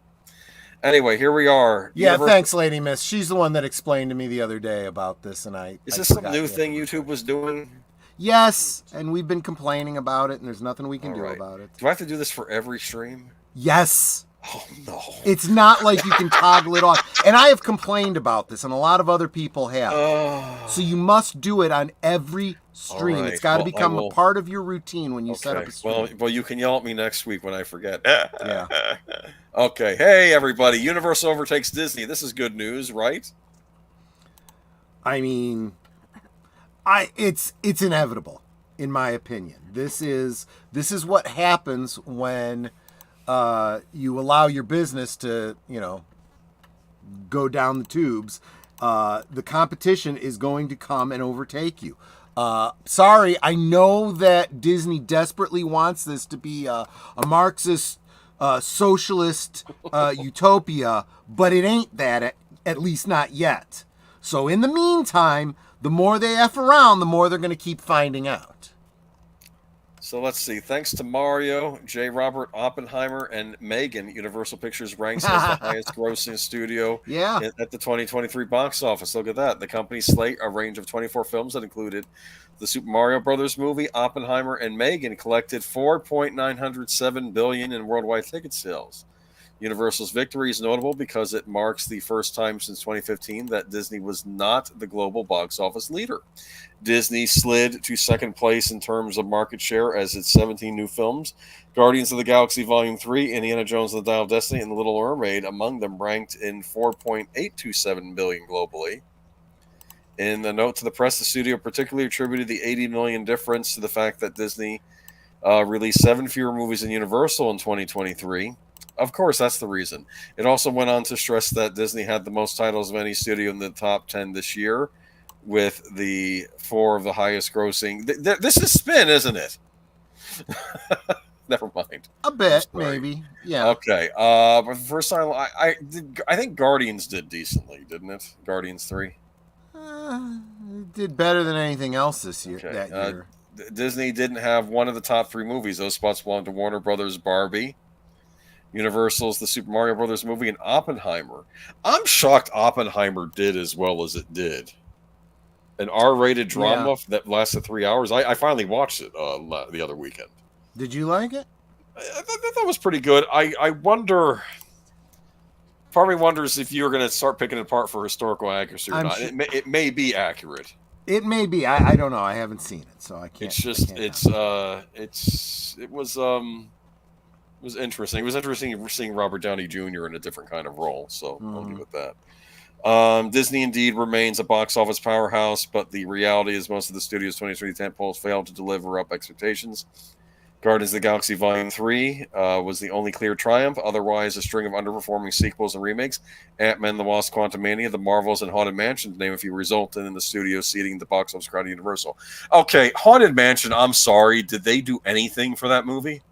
Anyway, here we are. Yeah, thanks, Lady Miss. She's the one that explained to me the other day about this, and Is this some new thing YouTube was doing? Yes, and we've been complaining about it, and there's nothing we can do about it. Do I have to do this for every stream? Yes. Oh, no. It's not like you can toggle it off. And I have complained about this, and a lot of other people have. So you must do it on every stream. Right. It's got to become a part of your routine when you set up a stream. Well, you can yell at me next week when I forget. Yeah. Okay. Hey, everybody. Universal overtakes Disney. This is good news, right? I mean, it's inevitable, in my opinion. This is what happens when you allow your business to, go down the tubes, the competition is going to come and overtake you. Sorry, I know that Disney desperately wants this to be a Marxist, socialist utopia, but it ain't that, at least not yet. So in the meantime, the more they F around, the more they're going to keep finding out. So let's see. Thanks to Mario, J. Robert Oppenheimer, and Megan, Universal Pictures ranks as the highest grossing studio at the 2023 box office. Look at that. The company slate a range of 24 films that included the Super Mario Brothers movie. Oppenheimer and Megan collected $4.907 billion in worldwide ticket sales. Universal's victory is notable because it marks the first time since 2015 that Disney was not the global box office leader. Disney slid to second place in terms of market share as its 17 new films, Guardians of the Galaxy Volume 3, Indiana Jones and the Dial of Destiny, and The Little Mermaid, among them ranked in $4.827 billion globally. In the note to the press, the studio particularly attributed the $80 million difference to the fact that Disney released 7 fewer movies than Universal in 2023. Of course, that's the reason. It also went on to stress that Disney had the most titles of any studio in the top 10 this year, with the 4 of the highest grossing. This is spin, isn't it? Never mind. A bit, maybe. Yeah. Okay. But the first time, I think Guardians did decently, didn't it? Guardians 3. It did better than anything else this year. Okay. That year. Disney didn't have one of the top 3 movies. Those spots belonged to Warner Brothers' Barbie, Universal's The Super Mario Brothers movie, and Oppenheimer. I'm shocked Oppenheimer did as well as it did. An R-rated drama that lasted 3 hours. I finally watched it the other weekend. Did you like it? That was pretty good. I wonder... Part of me wonders if you're going to start picking it apart for historical accuracy or not. Sure. It may be accurate. It may be. I don't know. I haven't seen it, so I can't. It's just it was interesting. It was interesting seeing Robert Downey Jr. in a different kind of role. So I'll give it that. Disney indeed remains a box office powerhouse, but the reality is most of the studio's 2023 tentpoles failed to deliver up expectations. Guardians of the Galaxy Volume 3 was the only clear triumph. Otherwise, a string of underperforming sequels and remakes. Ant-Man and the Wasp: Quantumania, The Marvels, and Haunted Mansion, to name a few, resulted in the studio ceding the box office crown to Universal. Okay, Haunted Mansion, I'm sorry. Did they do anything for that movie?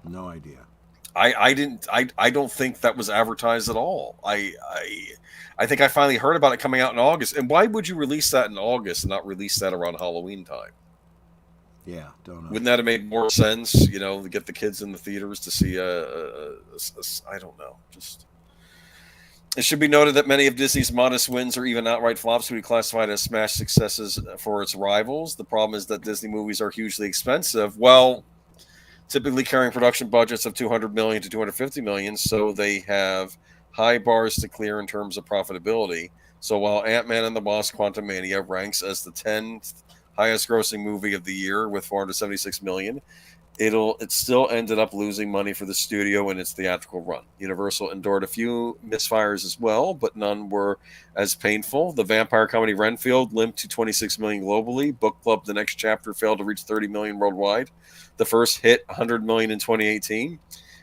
No idea. I don't think that was advertised at all. I think I finally heard about it coming out in August. And why would you release that in August and not release that around Halloween time? Yeah, don't know. Wouldn't that have made more sense, to get the kids in the theaters to see I don't know. Just it should be noted that many of Disney's modest wins or even outright flops would be classified as smash successes for its rivals. The problem is that Disney movies are hugely expensive. Well, typically carrying production budgets of $200 million to $250 million, so they have high bars to clear in terms of profitability. So while Ant-Man and the Wasp: Quantumania ranks as the 10th highest grossing movie of the year with $476 million, it still ended up losing money for the studio in its theatrical run. Universal endured a few misfires as well, but none were as painful. The vampire comedy Renfield limped to $26 million globally. Book Club: The Next Chapter failed to reach $30 million worldwide. The first hit $100 million in 2018.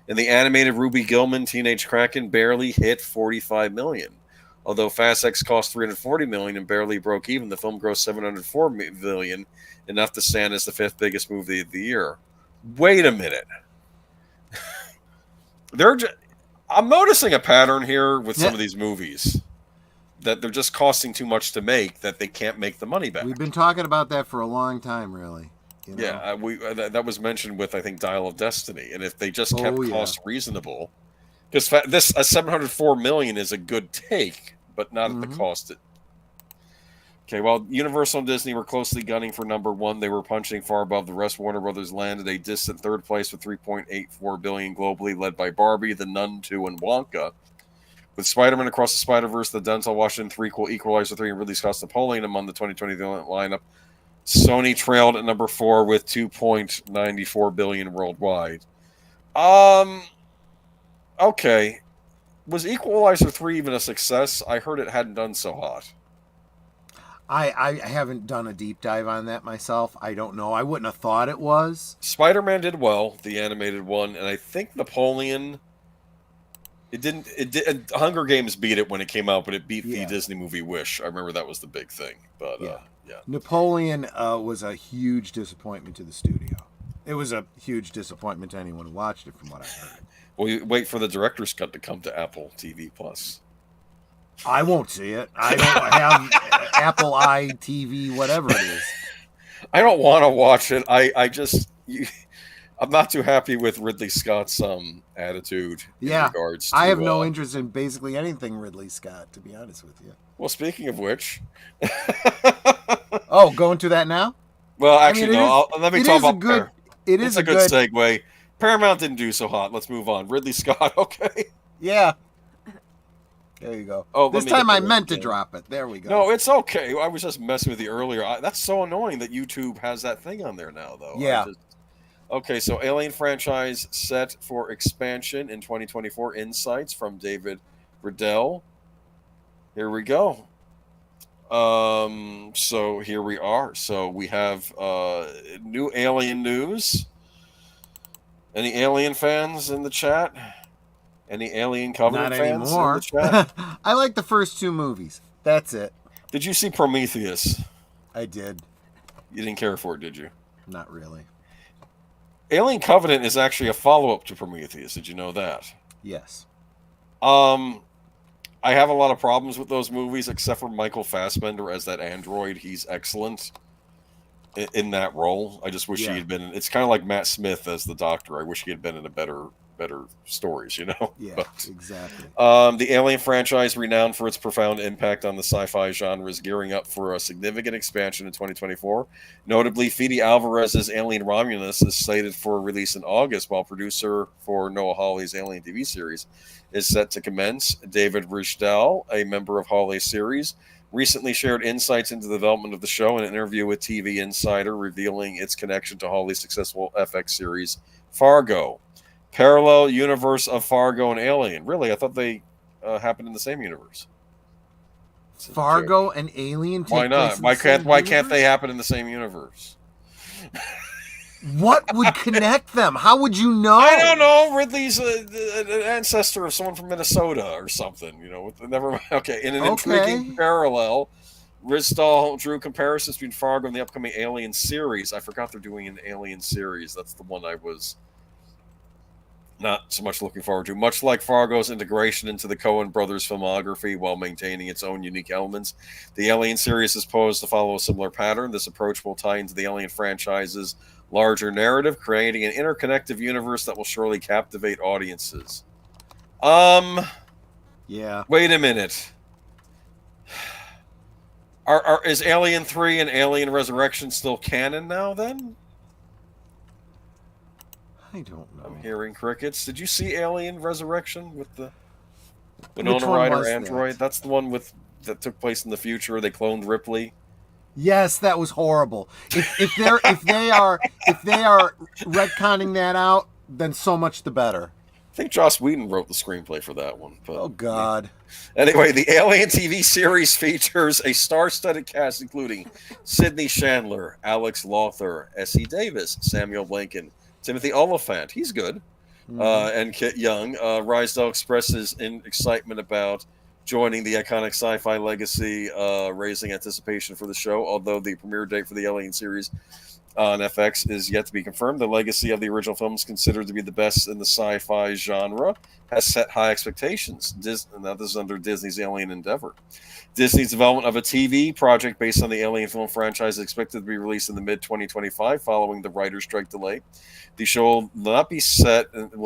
And the animated Ruby Gillman Teenage Kraken barely hit $45 million. Although Fast X cost $340 million and barely broke even, the film grossed $704 million, enough to stand as the 5th biggest movie of the year. Wait a minute. I'm noticing a pattern here with some of these movies, that they're just costing too much to make, that they can't make the money back. We've been talking about that for a long time, really. Yeah, that was mentioned with, I think, Dial of Destiny. And if they just kept cost reasonable, because this $704 million is a good take, but not at the cost. Okay, while Universal and Disney were closely gunning for number 1, they were punching far above the rest. Warner Brothers landed a distant 3rd place with $3.84 billion globally, led by Barbie, The Nun 2, and Wonka. With Spider-Man Across the Spider-Verse, the Denzel Washington 3, Equalizer 3, and Ridley Scott's Napoleon among the 2020 lineup, Sony trailed at number 4 with $2.94 billion worldwide. Okay. Was Equalizer 3 even a success? I heard it hadn't done so hot. I haven't done a deep dive on that myself. I don't know. I wouldn't have thought it was. Spider-Man did well, the animated one, and I think Napoleon. It didn't. It did. Hunger Games beat it when it came out, but it beat the Disney movie Wish. I remember that was the big thing. But yeah. Napoleon was a huge disappointment to the studio. It was a huge disappointment to anyone who watched it, from what I heard. Well, you wait for the director's cut to come to Apple TV Plus. I won't see it. I don't have Apple iTV, whatever it is. I don't want to watch it. I'm not too happy with Ridley Scott's attitude. In regards to, I have no interest in basically anything Ridley Scott, to be honest with you. Well, speaking of which, going to that now? Well, actually, let me talk about. It's a good segue. Paramount didn't do so hot. Let's move on. Ridley Scott, okay? Yeah. There you go. Oh, this time I meant to drop it. There we go. No, it's okay. I was just messing with you earlier. That's so annoying that YouTube has that thing on there now, though. Yeah. Okay, so Alien franchise set for expansion in 2024. Insights from David Riddell. Here we go. So here we are. So we have new Alien news. Any Alien fans in the chat? Any Alien Covenant fans in the chat? I like the first two movies. That's it. Did you see Prometheus? I did. You didn't care for it, did you? Not really. Alien Covenant is actually a follow-up to Prometheus. Did you know that? Yes. I have a lot of problems with those movies, except for Michael Fassbender as that android. He's excellent in that role. I just wish he had been. It's kind of like Matt Smith as the Doctor. I wish he had been in a better stories, you know? Yeah, exactly. The Alien franchise, renowned for its profound impact on the sci-fi genre, is gearing up for a significant expansion in 2024. Notably, Fede Alvarez's Alien Romulus is slated for release in August, while producer for Noah Hawley's Alien TV series is set to commence. David Riddell, a member of Hawley's series, recently shared insights into the development of the show in an interview with TV Insider, revealing its connection to Hawley's successful FX series Fargo. Parallel universe of Fargo and Alien. Really, I thought they happened in the same universe. Fargo and Alien. Why not? Why can't they happen in the same universe? What would connect them? How would you know? I don't know. Ridley's an ancestor of someone from Minnesota or something. You know. Never mind. Okay. In an intriguing parallel, Rizdal drew comparisons between Fargo and the upcoming Alien series. I forgot they're doing an Alien series. That's the one I was not so much looking forward to. Much like Fargo's integration into the Coen brothers' filmography while maintaining its own unique elements, the Alien series is posed to follow a similar pattern. This approach will tie into the Alien franchise's larger narrative, creating an interconnected universe that will surely captivate audiences. Yeah. Wait a minute. Is Alien 3 and Alien Resurrection still canon now, then? I don't know. I'm hearing crickets. Did you see Alien Resurrection with the Winona Ryder android? That's the one that took place in the future. They cloned Ripley. Yes, that was horrible. If they are retconning that out, then so much the better. I think Joss Whedon wrote the screenplay for that one. But, oh God. Anyway, the Alien TV series features a star-studded cast including Sidney Chandler, Alex Lothar, Essie Davis, Samuel Blanken, Timothy Oliphant, he's good, and Kit Young. Rysdale expresses excitement about joining the iconic sci-fi legacy, raising anticipation for the show. Although the premiere date for the Alien series on FX is yet to be confirmed, the legacy of the original films, considered to be the best in the sci-fi genre, has set high expectations. Now this is under Disney's Alien Endeavor. Disney's development of a TV project based on the Alien film franchise is expected to be released in the mid-2025 following the writer's strike delay. The show will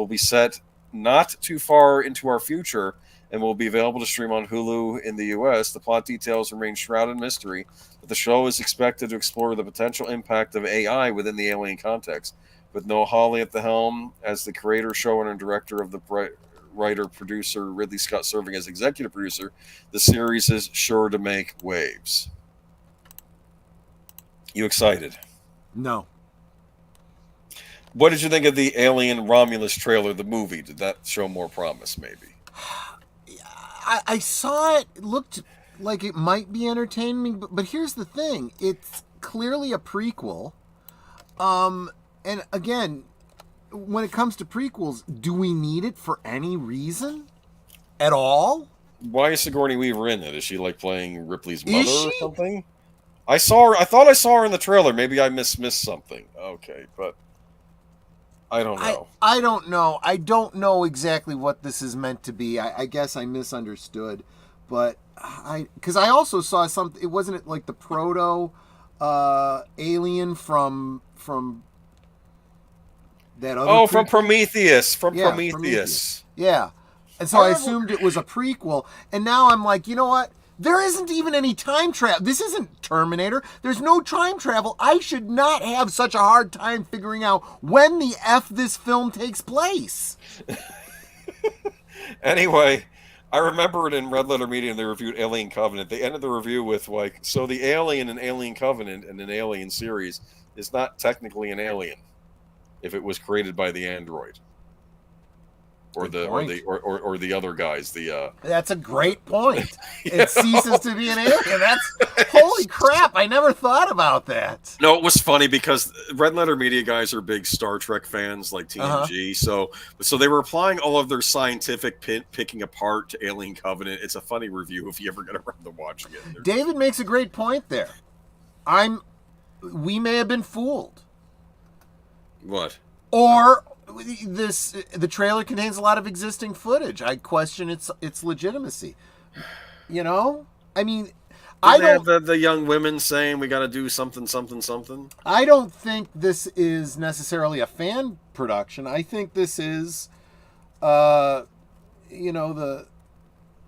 be set not too far into our future and will be available to stream on Hulu in the U.S. The plot details remain shrouded in mystery, but the show is expected to explore the potential impact of AI within the Alien context. With Noah Hawley at the helm as the creator, showrunner, and director of the writer-producer, Ridley Scott serving as executive producer, the series is sure to make waves. You excited? No. What did you think of the Alien Romulus trailer, the movie? Did that show more promise, maybe? I saw it. It looked like it might be entertaining, but here's the thing: it's clearly a prequel. And again, when it comes to prequels, do we need it for any reason at all? Why is Sigourney Weaver in it? Is she like playing Ripley's mother Is or she? something? I saw her. I thought I saw her in the trailer. Maybe I missed something. Okay, but I don't know. I don't know. I don't know exactly what this is meant to be. I guess I misunderstood, but because I also saw something. It wasn't it like the proto alien from that other. Oh, from Prometheus. From Yeah, Prometheus. Yeah, and so I assumed it was a prequel, and now I'm like, you know what? There isn't even any time travel. This isn't Terminator. There's no time travel. I should not have such a hard time figuring out when the F this film takes place. Anyway, I remember it in Red Letter Media, they reviewed Alien Covenant. They ended the review with like, so the alien in Alien Covenant and an Alien series is not technically an alien if it was created by the android. Or the other guys. That's a great point. It ceases to be an alien. That's holy crap! I never thought about that. No, it was funny because Red Letter Media guys are big Star Trek fans, like TNG. So they were applying all of their scientific picking apart to Alien Covenant. It's a funny review if you ever get around to watching it. David makes a great point there. We may have been fooled. What? Or the trailer contains a lot of existing footage. I question its legitimacy. You know? I mean, I don't have the young women saying we got to do something. I don't think this is necessarily a fan production. I think this is the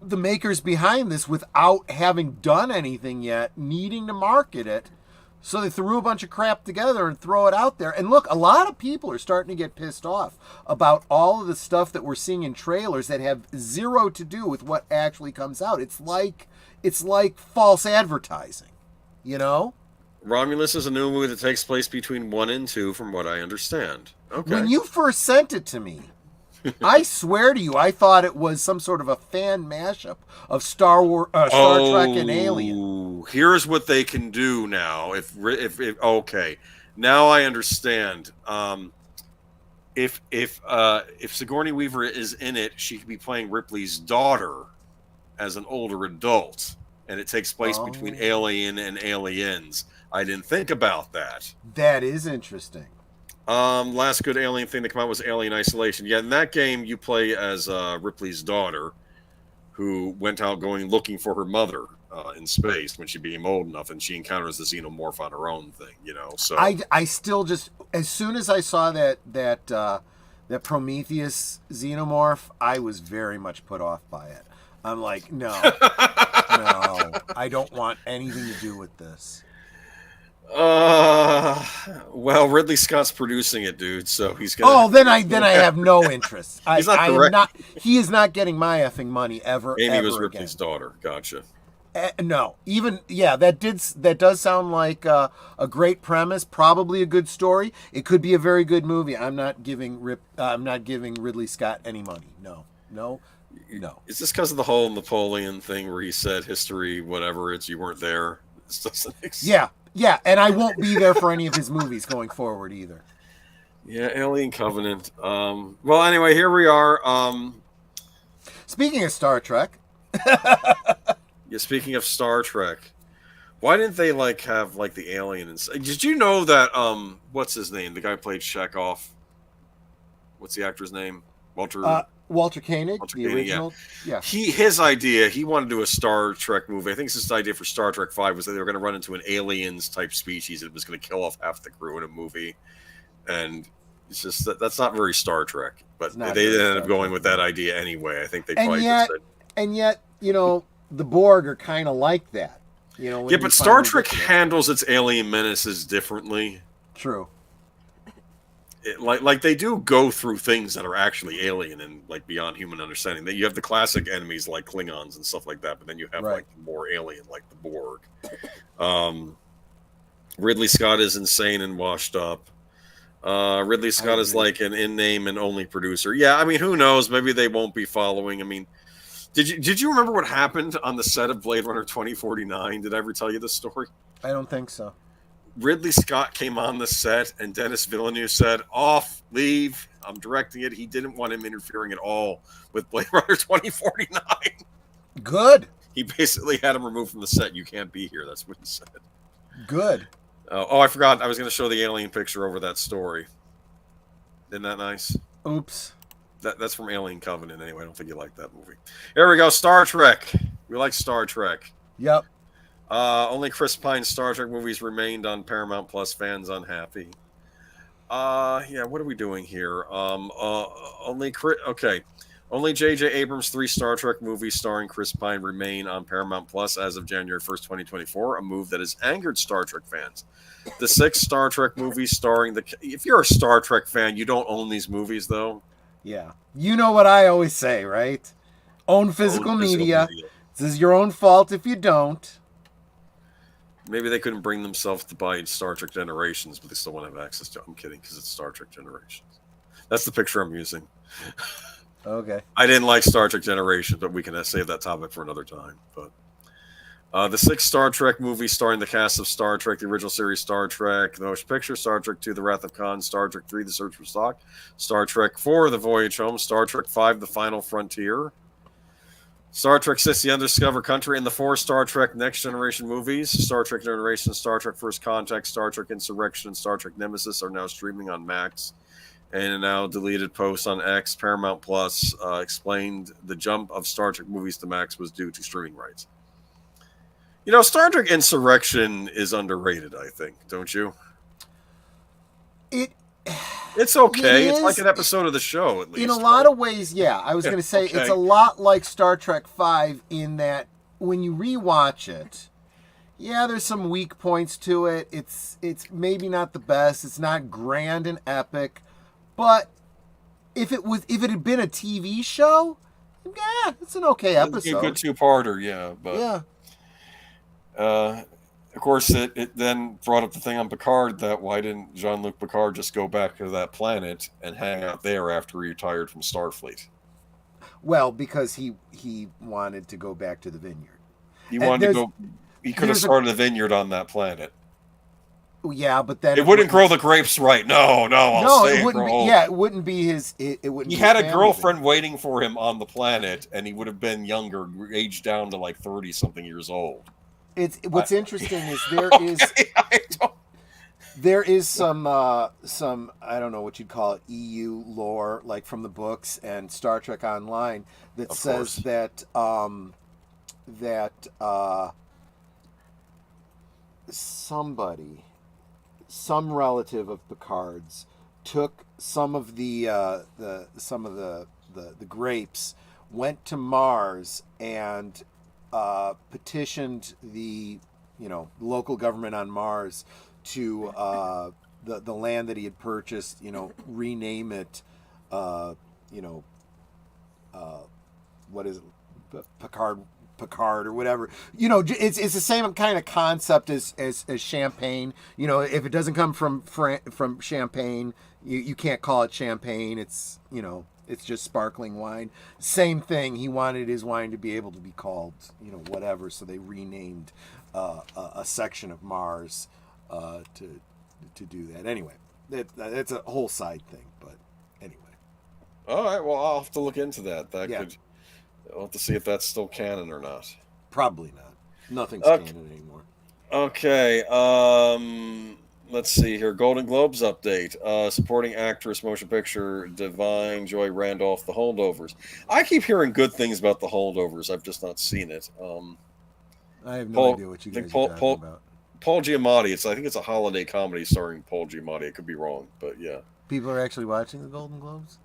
makers behind this, without having done anything yet, needing to market it. So they threw a bunch of crap together and throw it out there. And look, a lot of people are starting to get pissed off about all of the stuff that we're seeing in trailers that have zero to do with what actually comes out. It's like false advertising, you know? Romulus is a new movie that takes place between 1 and 2, from what I understand. Okay. When you first sent it to me, I swear to you, I thought it was some sort of a fan mashup of Star Trek and Alien. Here's what they can do now. If okay, now I understand. If Sigourney Weaver is in it, she could be playing Ripley's daughter as an older adult, and it takes place between Alien and Aliens. I didn't think about that. That is interesting. Last good Alien thing that came out was Alien Isolation. Yeah, in that game you play as Ripley's daughter, who went out looking for her mother in space when she became old enough, and she encounters the xenomorph on her own thing. So I still just, as soon as I saw that Prometheus xenomorph, I was very much put off by it. I'm like, no, I don't want anything to do with this. Well, Ridley Scott's producing it, dude. So he's gonna. Oh, then I have no interest. He's not He is not getting my effing money ever. Amy ever was Ripley's again. daughter. Gotcha. No, that does sound like a great premise, probably a good story. It could be a very good movie. I'm not giving Ridley Scott any money. No. Is this because of the whole Napoleon thing where he said history, whatever it's, you weren't there? This doesn't exist. Yeah, and I won't be there for any of his movies going forward either. Yeah, Alien Covenant. Well, anyway, here we are. Speaking of Star Trek. Yeah, speaking of Star Trek, why didn't they have the alien? Did you know that what's his name? The guy who played Chekhov. What's the actor's name? Walter Koenig, the original. Yeah. His idea. He wanted to do a Star Trek movie. I think his idea for Star Trek 5 was that they were going to run into an aliens type species that was going to kill off half the crew in a movie, and it's just that's not very Star Trek. But they ended up going with that idea anyway. I think they probably just said. And yet, the Borg are kind of like that. Yeah, but Star Trek handles its alien menaces differently. True. Like they do go through things that are actually alien and beyond human understanding. That you have the classic enemies like Klingons and stuff like that, but then you have more alien like the Borg. Ridley Scott is insane and washed up. Ridley Scott is like an in-name and only producer. Yeah, I mean, who knows? Maybe they won't be following. I mean, Did you remember what happened on the set of Blade Runner 2049? Did I ever tell you this story? I don't think so. Ridley Scott came on the set, and Denis Villeneuve said, "Off, leave. I'm directing it." He didn't want him interfering at all with Blade Runner 2049. Good. He basically had him removed from the set. You can't be here. That's what he said. Good. Oh, I forgot. I was going to show the alien picture over that story. Isn't that nice? Oops. That's from Alien Covenant anyway. I don't think you like that movie. Here we go. Star Trek. We like Star Trek. Yep. Only Chris Pine's Star Trek movies remained on Paramount Plus. Fans unhappy. Yeah. What are we doing here? Only J.J. Abrams' 3 Star Trek movies starring Chris Pine remain on Paramount Plus as of January 1st, 2024. A move that has angered Star Trek fans. The 6 Star Trek movies starring if you're a Star Trek fan, you don't own these movies though. Yeah. You know what I always say, right? Own physical media. This is your own fault if you don't. Maybe they couldn't bring themselves to buy Star Trek Generations, but they still want to have access to it. I'm kidding, because it's Star Trek Generations. That's the picture I'm using. Okay. I didn't like Star Trek Generations, but we can save that topic for another time. But the 6 Star Trek movies starring the cast of Star Trek, the original series Star Trek, the motion picture, Star Trek II, The Wrath of Khan, Star Trek III, The Search for Spock, Star Trek IV, The Voyage Home, Star Trek V, The Final Frontier, Star Trek VI, The Undiscovered Country, and the 4 Star Trek Next Generation movies, Star Trek Generation, Star Trek First Contact, Star Trek Insurrection, and Star Trek Nemesis are now streaming on Max. And now deleted posts on X. Paramount Plus explained the jump of Star Trek movies to Max was due to streaming rights. You know, Star Trek Insurrection is underrated, I think, don't you? It's okay. It's like an episode of the show, at least. In a lot of ways, yeah. I was going to say it's a lot like Star Trek V in that when you rewatch it, yeah, there's some weak points to it. It's maybe not the best. It's not grand and epic. But if it had been a TV show, yeah, it's an okay episode. A good 2-parter, yeah. But of course, it then brought up the thing on Picard that why didn't Jean-Luc Picard just go back to that planet and hang out there after he retired from Starfleet? Well, because he wanted to go back to the vineyard. He wanted to go. He could have started a vineyard on that planet. Yeah, but then it wouldn't grow the grapes right. No, it wouldn't be. Yeah, it wouldn't be his. It wouldn't. He had a girlfriend waiting for him on the planet, and he would have been younger, aged down to like 30-something years old. What's interesting is there is some I don't know what you'd call it, EU lore, like from the books and Star Trek Online, that says that some relative of Picard's took some of the grapes, went to Mars and petitioned the local government on Mars to the land that he had purchased, rename it, what is it, Picard or whatever. It's the same kind of concept as champagne. If it doesn't come from champagne, you can't call it champagne. It's it's just sparkling wine. Same thing. He wanted his wine to be able to be called whatever. So they renamed a section of Mars to do that. Anyway, it's a whole side thing. But anyway. All right. Well, I'll have to look into that. I'll have to see if that's still canon or not. Probably not. Nothing's canon anymore. Okay. Let's see here. Golden Globes update. Supporting actress, motion picture, Divine Joy Randolph, The Holdovers. I keep hearing good things about The Holdovers. I've just not seen it. I have no idea what you guys are talking about. Paul Giamatti. I think it's a holiday comedy starring Paul Giamatti. I could be wrong, but yeah. People are actually watching the Golden Globes?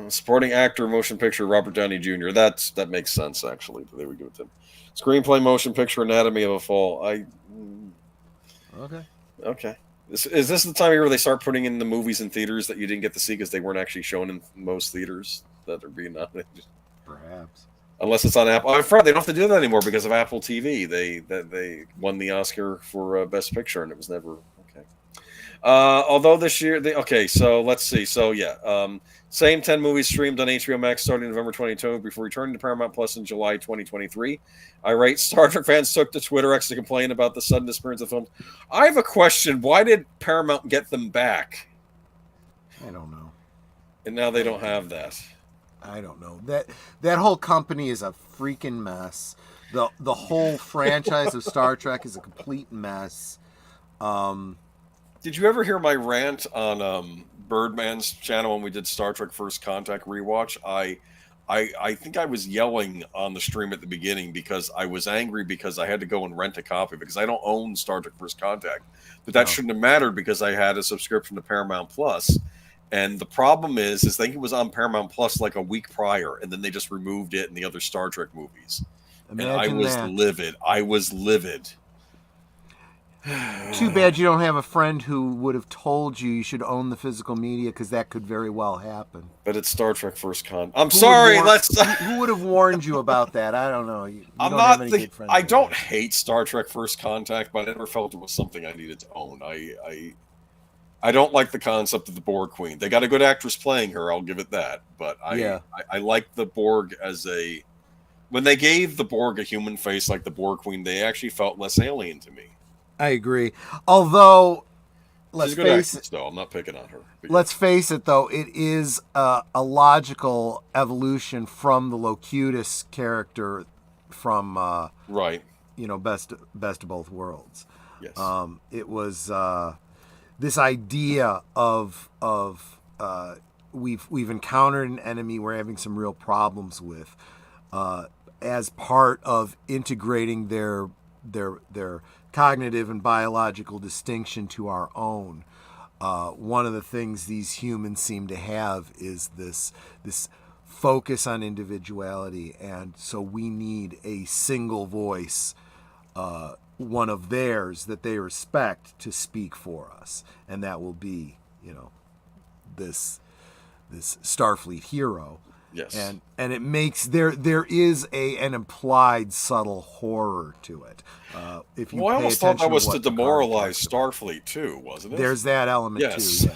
Supporting actor, motion picture, Robert Downey Jr. That makes sense, actually. But there we go with him. Screenplay, motion picture, Anatomy of a Fall. Okay. Is this the time of year where they start putting in the movies in theaters that you didn't get to see because they weren't actually shown in most theaters that are being nominated? Perhaps. Unless it's on Apple. I forgot they don't have to do that anymore because of Apple TV. They won the Oscar for Best Picture, and it was never okay. Although this year, okay, so let's see. So yeah, same 10 movies streamed on HBO Max starting November 22 before returning to Paramount Plus in July 2023. Irate Star Trek fans took to Twitter X to complain about the sudden disappearance of films. I have a question. Why did Paramount get them back? I don't know. And now they don't have that. I don't know. That whole company is a freaking mess. The whole franchise of Star Trek is a complete mess. Did you ever hear my rant on Birdman's channel when we did Star Trek First Contact rewatch? I think I was yelling on the stream at the beginning because I was angry because I had to go and rent a copy because I don't own Star Trek First Contact. But that shouldn't have mattered because I had a subscription to Paramount Plus. And the problem is I think it was on Paramount Plus like a week prior, and then they just removed it in the other Star Trek movies. Imagine and I was that. livid. I was livid. Too bad you don't have a friend who would have told you should own the physical media, because that could very well happen. But it's Star Trek First Con. I'm sorry. Who would have warned you about that? I don't know. I'm don't not. have any good friends I like don't that. hate Star Trek First Contact, but I never felt it was something I needed to own. I don't like the concept of the Borg Queen. They got a good actress playing her. I'll give it that. But I like the Borg as a. When they gave the Borg a human face like the Borg Queen, they actually felt less alien to me. I agree. Although, let's She's a good face actress, it. though. I'm not picking on her. Let's face it, though, it is a logical evolution from the Locutus character from right. Best of Both Worlds. Yes. It was this idea of we've encountered an enemy we're having some real problems with, as part of integrating their cognitive and biological distinction to our own. One of the things these humans seem to have is this focus on individuality, and so we need a single voice, one of theirs that they respect, to speak for us, and that will be, this Starfleet hero. Yes. And it makes there is an implied subtle horror to it. If you I almost thought that was to demoralize Picard Starfleet too, wasn't it? There's that element yes. too.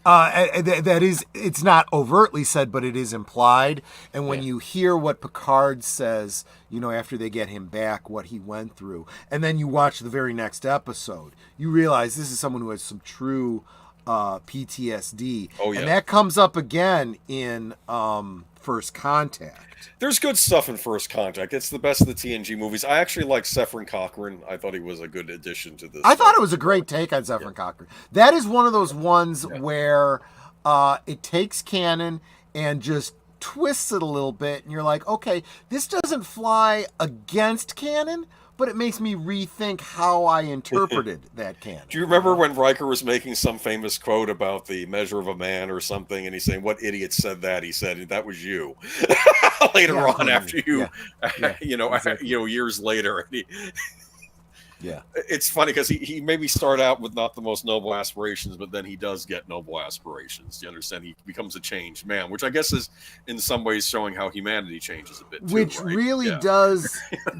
Yeah. That is, it's not overtly said, but it is implied. And when you hear what Picard says, after they get him back, what he went through, and then you watch the very next episode, you realize this is someone who has some true PTSD. Oh, yeah. And that comes up again in First Contact. There's good stuff in First Contact. It's the best of the TNG movies. I actually like Zefram Cochrane. I thought he was a good addition to this. I thought it was a great take on Zefram Cochrane. That is one of those ones where it takes canon and just twists it a little bit, and you're like, okay, this doesn't fly against canon, but it makes me rethink how I interpreted that canon. Do you remember when Riker was making some famous quote about the measure of a man or something, and he's saying, "What idiot said that?" He said, "That was you." Later on, after you, exactly. Years later, and Yeah. It's funny because he maybe start out with not the most noble aspirations, but then he does get noble aspirations. You understand? He becomes a changed man, which I guess is in some ways showing how humanity changes a bit too, which right? really does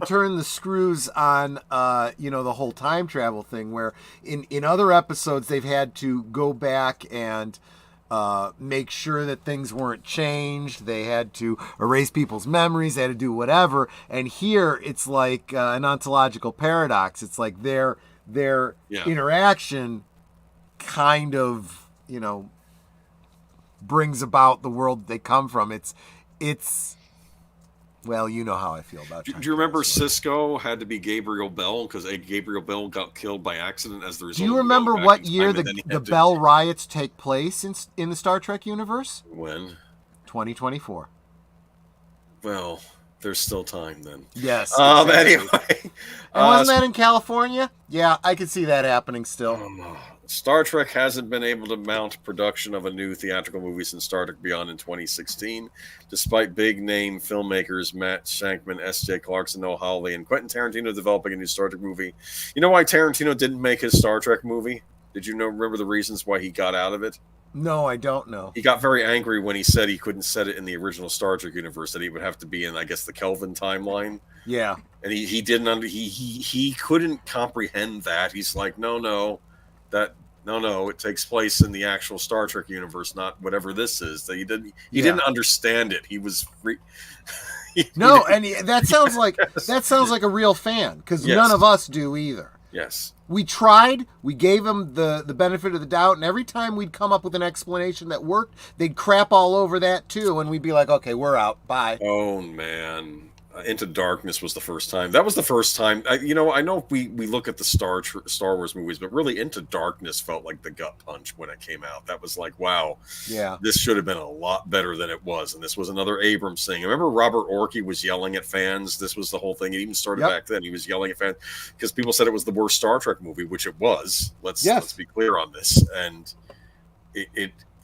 turn the screws on the whole time travel thing, where in other episodes they've had to go back and make sure that things weren't changed. They had to erase people's memories. They had to do whatever. And here it's like an ontological paradox. It's like their interaction kind of, brings about the world they come from. It's well, you know how I feel about it. Do you remember Cisco had to be Gabriel Bell because Gabriel Bell got killed by accident as the result? Do you remember what year the Bell riots take place in the Star Trek universe? When? 2024. Well, there's still time then. Yes. Exactly. Anyway. And wasn't that in California? Yeah, I could see that happening still. Star Trek hasn't been able to mount production of a new theatrical movie since Star Trek Beyond in 2016, despite big-name filmmakers Matt Shankman, S.J. Clarkson, Noah Hawley, and Quentin Tarantino developing a new Star Trek movie. You know why Tarantino didn't make his Star Trek movie? Did you remember the reasons why he got out of it? No, I don't know. He got very angry when he said he couldn't set it in the original Star Trek universe, that he would have to be in, I guess, the Kelvin timeline. Yeah. And he didn't he couldn't comprehend that. He's like, no, that No, it takes place in the actual Star Trek universe, not whatever this is. That he didn't understand it. He was free. No, and that sounds like a real fan, because none of us do either. Yes. We tried, we gave him the benefit of the doubt, and every time we'd come up with an explanation that worked, they'd crap all over that too, and we'd be like, okay, we're out, bye. Oh, man. Into Darkness was the first time. That was the first time. I know we look at the Star Wars movies, but really Into Darkness felt like the gut punch when it came out. That was like, wow, yeah, this should have been a lot better than it was. And this was another Abrams thing. I remember Robert Orkey was yelling at fans. This was the whole thing. It even started back then. He was yelling at fans because people said it was the worst Star Trek movie, which it was. Let's be clear on this. And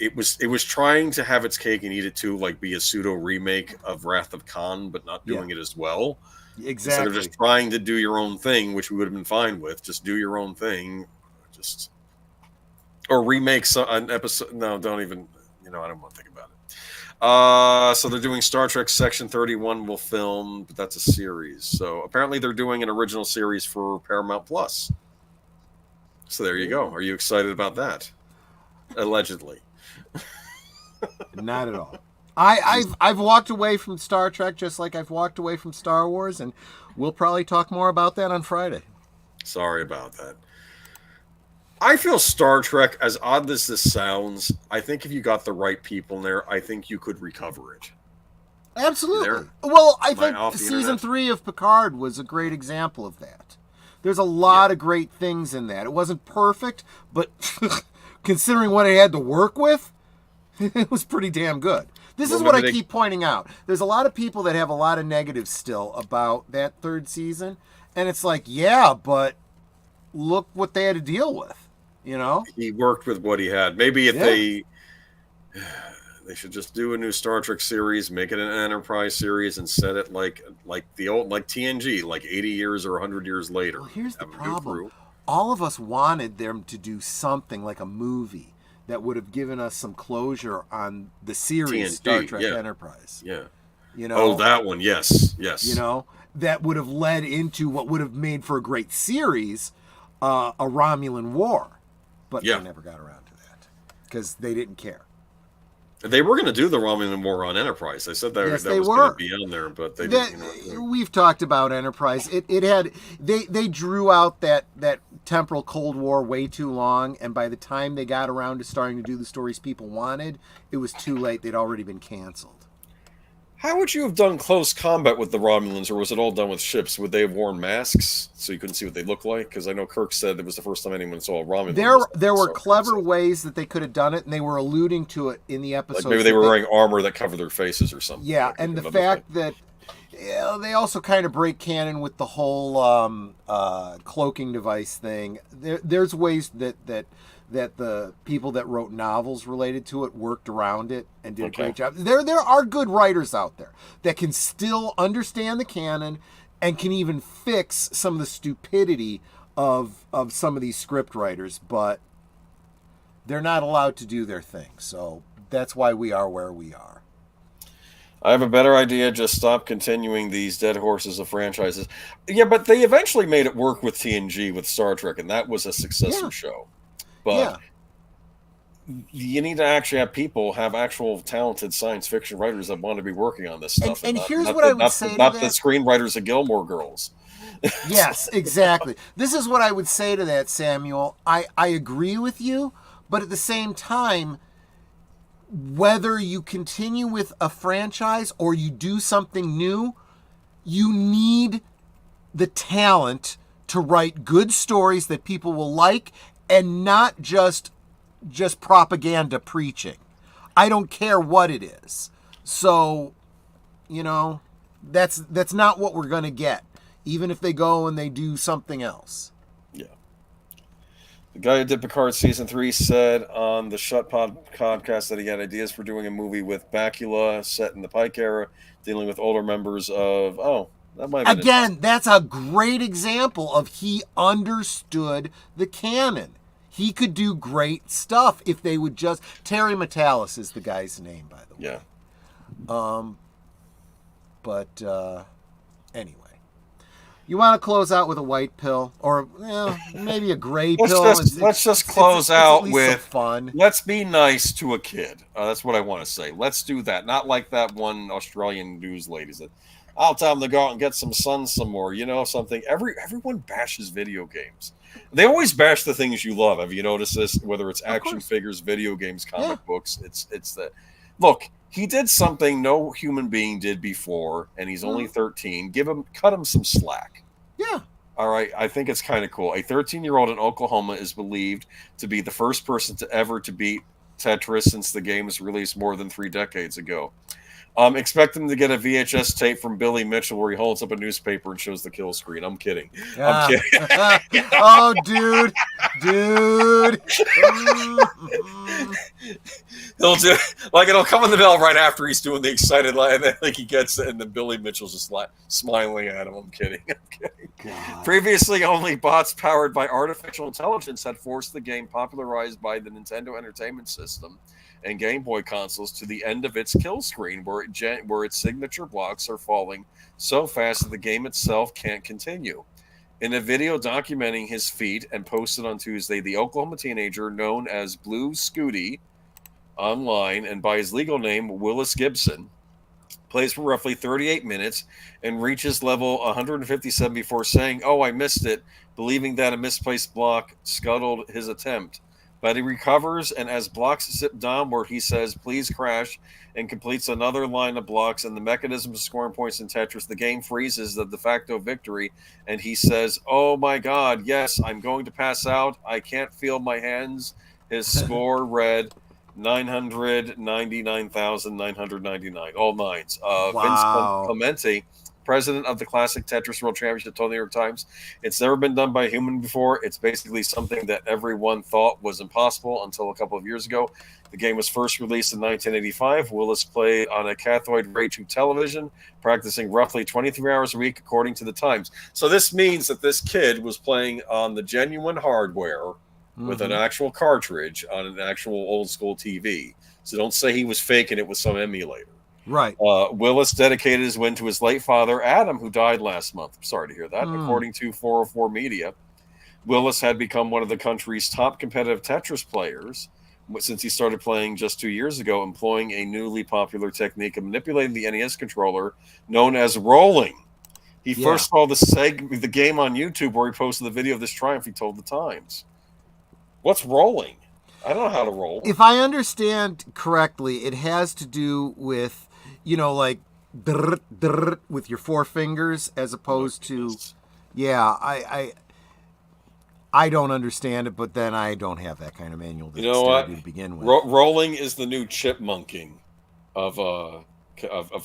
it was trying to have its cake and eat it too, like be a pseudo remake of Wrath of Khan, but not doing it as well. Exactly. Instead of just trying to do your own thing, which we would have been fine with, just do your own thing, or remake an episode. No, don't even. I don't want to think about it. So they're doing Star Trek Section 31 will film, but that's a series. So apparently they're doing an original series for Paramount Plus. So there you go. Are you excited about that? Allegedly. Not at all. I've walked away from Star Trek just like I've walked away from Star Wars, and we'll probably talk more about that on Friday. Sorry about that. I feel Star Trek, as odd as this sounds, I think if you got the right people in there, I think you could recover it. Absolutely. Well, I think season 3 of Picard was a great example of that. There's a lot of great things in that. It wasn't perfect, but considering what it had to work with, it was pretty damn good. This is what I keep pointing out. There's a lot of people that have a lot of negatives still about that third season, and it's like, yeah, but look what they had to deal with, He worked with what he had. Maybe if they should just do a new Star Trek series, make it an Enterprise series, and set it like the old, like TNG, like 80 years or 100 years later. Well, here's the problem. All of us wanted them to do something like a movie that would have given us some closure on the series TNG, Star Trek Enterprise. Yeah. Oh, that one, yes. That would have led into what would have made for a great series, a Romulan War. But they never got around to that because they didn't care. They were going to do the Romulan War on Enterprise. They said that was going to be on there, but they didn't. We've talked about Enterprise. It had they drew out that temporal Cold War way too long, and by the time they got around to starting to do the stories people wanted, it was too late. They'd already been canceled. How would you have done close combat with the Romulans, or was it all done with ships? Would they have worn masks so you couldn't see what they looked like? Because I know Kirk said it was the first time anyone saw a Romulan. There were clever ways that they could have done it, and they were alluding to it in the episode. Like maybe they were wearing armor that covered their faces or something. Yeah, and the fact that they also kind of break canon with the whole cloaking device thing. There's ways that the people that wrote novels related to it worked around it and did a great job. There are good writers out there that can still understand the canon and can even fix some of the stupidity of some of these script writers, but they're not allowed to do their thing. So that's why we are where we are. I have a better idea. Just stop continuing these dead horses of franchises. Yeah, but they eventually made it work with TNG, with Star Trek, and that was a successor show. But you need to actually have actual talented science fiction writers that want to be working on this stuff. And here's what I would say to not that. the screenwriters of Gilmore Girls. Yes, exactly. This is what I would say to that, Samuel. I agree with you, but at the same time, whether you continue with a franchise or you do something new, you need the talent to write good stories that people will like, and not just propaganda preaching. I don't care what it is. So, that's not what we're going to get, even if they go and they do something else. Yeah. The guy who did Picard Season 3 said on the Shut podcast that he had ideas for doing a movie with Bakula set in the Pike era, dealing with older members of... that might have been Again, that's a great example of he understood the canon. He could do great stuff if they would just... Terry Matalas is the guy's name, by the way. Yeah. But anyway. You want to close out with a white pill, or maybe a gray pill. Let's just close out with fun. Let's be nice to a kid. That's what I want to say. Let's do that. Not like that one Australian news lady said. I'll tell them to go out and get some sun some more. You know something? Everyone bashes video games. They always bash the things you love. Have you noticed this? Whether it's action figures, video games, comic books, it's the look. He did something no human being did before, and he's only 13. Cut him some slack. Yeah. All right. I think it's kind of cool. A 13-year-old in Oklahoma is believed to be the first person to beat Tetris since the game was released more than 3 decades ago. Expect him to get a VHS tape from Billy Mitchell where he holds up a newspaper and shows the kill screen. I'm kidding. I'm kidding. Oh, dude. It'll come in the bell right after he's doing the excited line, and then he gets it, and then Billy Mitchell's just smiling at him. I'm kidding. God. Previously, only bots powered by artificial intelligence had forced the game popularized by the Nintendo Entertainment System and Game Boy consoles to the end of its kill screen, where its signature blocks are falling so fast that the game itself can't continue. In a video documenting his feat and posted on Tuesday, the Oklahoma teenager known as Blue Scooty online and by his legal name Willis Gibson plays for roughly 38 minutes and reaches level 157 before saying, "Oh, I missed it," believing that a misplaced block scuttled his attempt. But he recovers, and as blocks zip downward, he says, "Please crash," and completes another line of blocks. And the mechanism of scoring points in Tetris, the game freezes the de facto victory, and he says, "Oh my God, yes, I'm going to pass out. I can't feel my hands." His score read 999,999, all nines. Wow. Vince Clemente, president of the Classic Tetris World Championship, told the New York Times, "It's never been done by a human before. It's basically something that everyone thought was impossible until a couple of years ago." The game was first released in 1985. Willis played on a cathode ray tube television, practicing roughly 23 hours a week, according to the Times. So this means that this kid was playing on the genuine hardware with an actual cartridge on an actual old school TV. So don't say he was faking it with some emulator. Right. Willis dedicated his win to his late father, Adam, who died last month. I'm sorry to hear that. According to 404 Media, Willis had become one of the country's top competitive Tetris players since he started playing just 2 years ago, employing a newly popular technique of manipulating the NES controller known as rolling. He first saw the game on YouTube where he posted the video of this triumph. He told the Times. What's rolling? I don't know how to roll. If I understand correctly, it has to do with, like with your 4 fingers as opposed to, I don't understand it, but then I don't have that kind of manual to begin with. Rolling is the new chipmunking of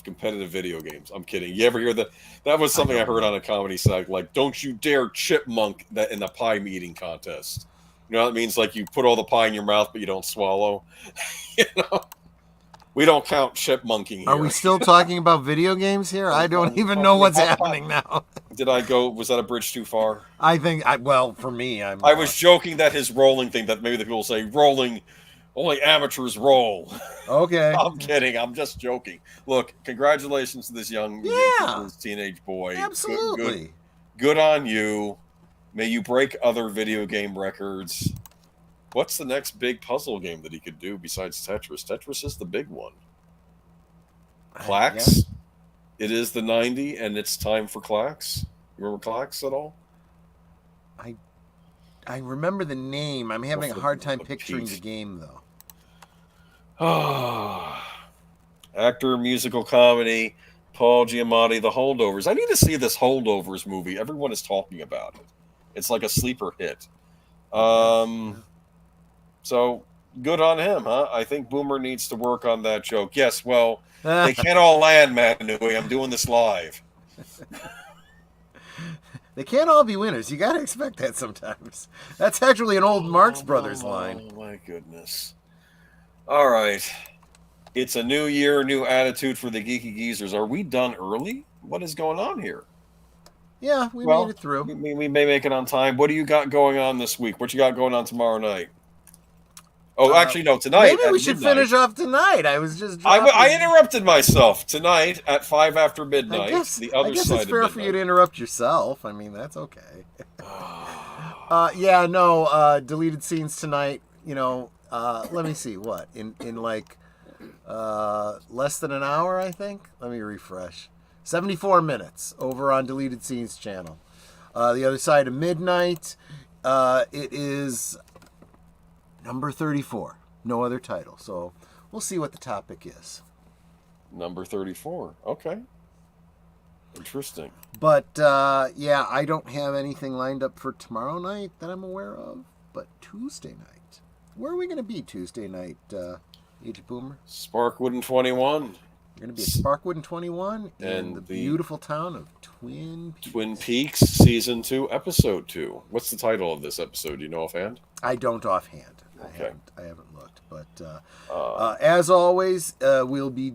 competitive video games. I'm kidding. You ever hear that? That was something I heard on a comedy site. Like, don't you dare chipmunk that in the pie eating contest. You know what it means? Like you put all the pie in your mouth, but you don't swallow. We don't count chipmunking here. Are we still talking about video games here? I don't even know what's happening now. Was that a bridge too far? I think, for me, I was joking that his rolling thing, that maybe the people say, rolling, only amateurs roll. Okay. I'm kidding. I'm just joking. Look, congratulations to this young teenage boy. Absolutely. Good on you. May you break other video game records. What's the next big puzzle game that he could do besides Tetris? Tetris is the big one. Clax? It is the 90, and it's time for Clax. Remember Clax at all? I remember the name. I'm having a hard time picturing the game, though. Actor, musical comedy, Paul Giamatti, The Holdovers. I need to see this Holdovers movie. Everyone is talking about it. It's like a sleeper hit. So good on him, huh? I think Boomer needs to work on that joke. Yes, well, they can't all land, Matt Newey. I'm doing this live. They can't all be winners. You got to expect that sometimes. That's actually an old Marx Brothers line. Oh, my goodness. All right. It's a new year, new attitude for the Geeky Geezers. Are we done early? What is going on here? Yeah, we made it through. We may make it on time. What do you got going on this week? What you got going on tomorrow night? Oh, actually, no. Tonight. Maybe at we should midnight. finish off tonight. I was just. I interrupted myself tonight at 5 after midnight. I the other guess side it's fair of for you to midnight. interrupt yourself. I mean, that's okay. Deleted scenes tonight. Let me see what in like less than an hour, I think. Let me refresh. 74 minutes over on Deleted Scenes channel. The other side of midnight. It is number 34. No other title. So we'll see what the topic is. Number 34. Okay. Interesting. But I don't have anything lined up for tomorrow night that I'm aware of. But Tuesday night. Where are we going to be Tuesday night, Agent Boomer? Sparkwood and 21. We're going to be at Sparkwood and 21 in And the the beautiful town of Twin Peaks. Twin Peaks Season 2, Episode 2. What's the title of this episode? Do you know offhand? I don't offhand. Okay. I haven't looked. But as always, we'll be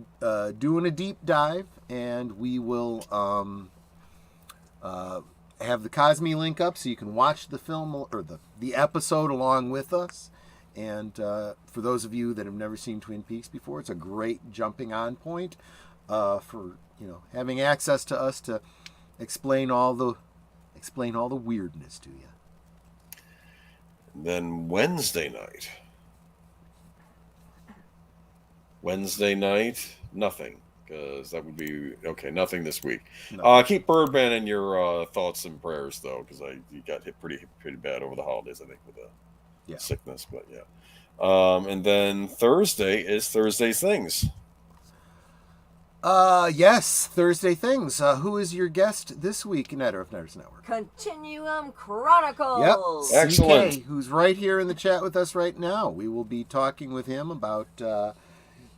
doing a deep dive, and we will have the Cosme link up so you can watch the film or the episode along with us. And for those of you that have never seen Twin Peaks before, it's a great jumping on point for having access to us to explain all the weirdness to you. And then Wednesday night, nothing. Because that would be okay. Nothing this week. No. Keep Birdman in your thoughts and prayers, though, because you got hit pretty bad over the holidays, I think, with sickness. But yeah. And then Thursday is Thursday's Things. Yes, Thursday Things. Who is your guest this week, Netter of Netters Network? Continuum Chronicles. Yep. Excellent. CK, who's right here in the chat with us right now. We will be talking with him about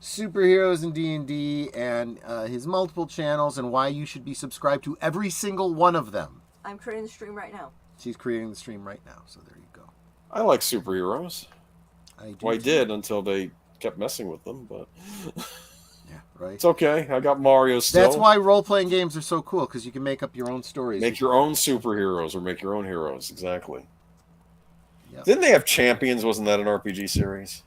superheroes in D&D and his multiple channels and why you should be subscribed to every single one of them. I'm creating the stream right now. She's creating the stream right now, so there you go. I like superheroes. I did until they kept messing with them, but yeah, right. It's okay. I got Mario still. That's why role-playing games are so cool, because you can make up your own stories. Make your own superheroes or make your own heroes. Exactly. Yep. Didn't they have Champions? Wasn't that an RPG series?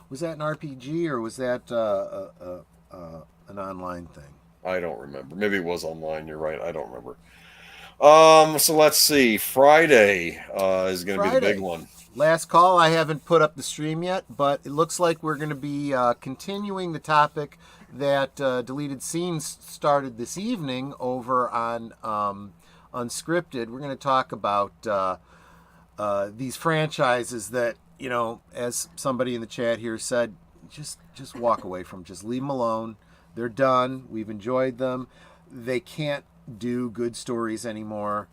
Was that an RPG or was that an online thing? I don't remember. Maybe it was online. You're right. I don't remember. So let's see. Friday is going to be the big one. Last call. I haven't put up the stream yet, but it looks like we're going to be continuing the topic that Deleted Scenes started this evening over on Unscripted. We're going to talk about these franchises that, as somebody in the chat here said, just walk away from. Just leave them alone. They're done. We've enjoyed them. They can't do good stories anymore.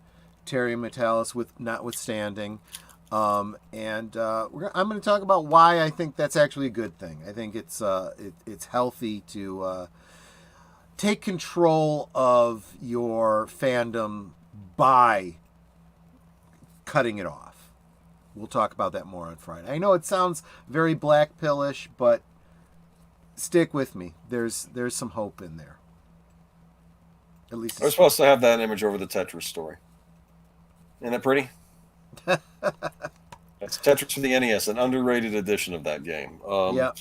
Terry Metalis notwithstanding. I'm going to talk about why I think that's actually a good thing. I think it's healthy to take control of your fandom by cutting it off. We'll talk about that more on Friday. I know it sounds very black pillish, but stick with me. There's some hope in there. At least I was supposed to have that image over the Tetris story. Isn't that pretty? That's Tetris for the NES, an underrated edition of that game. Yeah.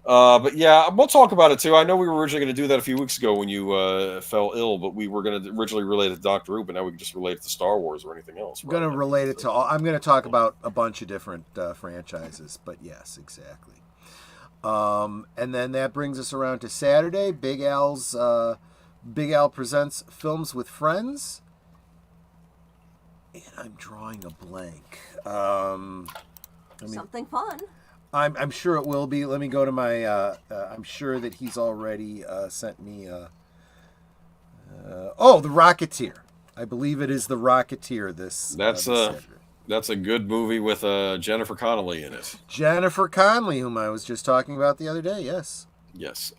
But yeah, we'll talk about it too. I know we were originally going to do that a few weeks ago when you fell ill, but we were going to originally relate it to Doctor Who, but now we can just relate it to Star Wars or anything else. I'm going to relate it to all. I'm going to talk about a bunch of different franchises, but yes, exactly. And then that brings us around to Saturday. Big Al presents Films with Friends. And I'm drawing a blank. Something fun. I'm sure it will be. Let me go to my. I'm sure that he's already sent me. The Rocketeer. I believe it is The Rocketeer. That's a good movie with Jennifer Connelly in it. Jennifer Connelly, whom I was just talking about the other day. Yes. Yes.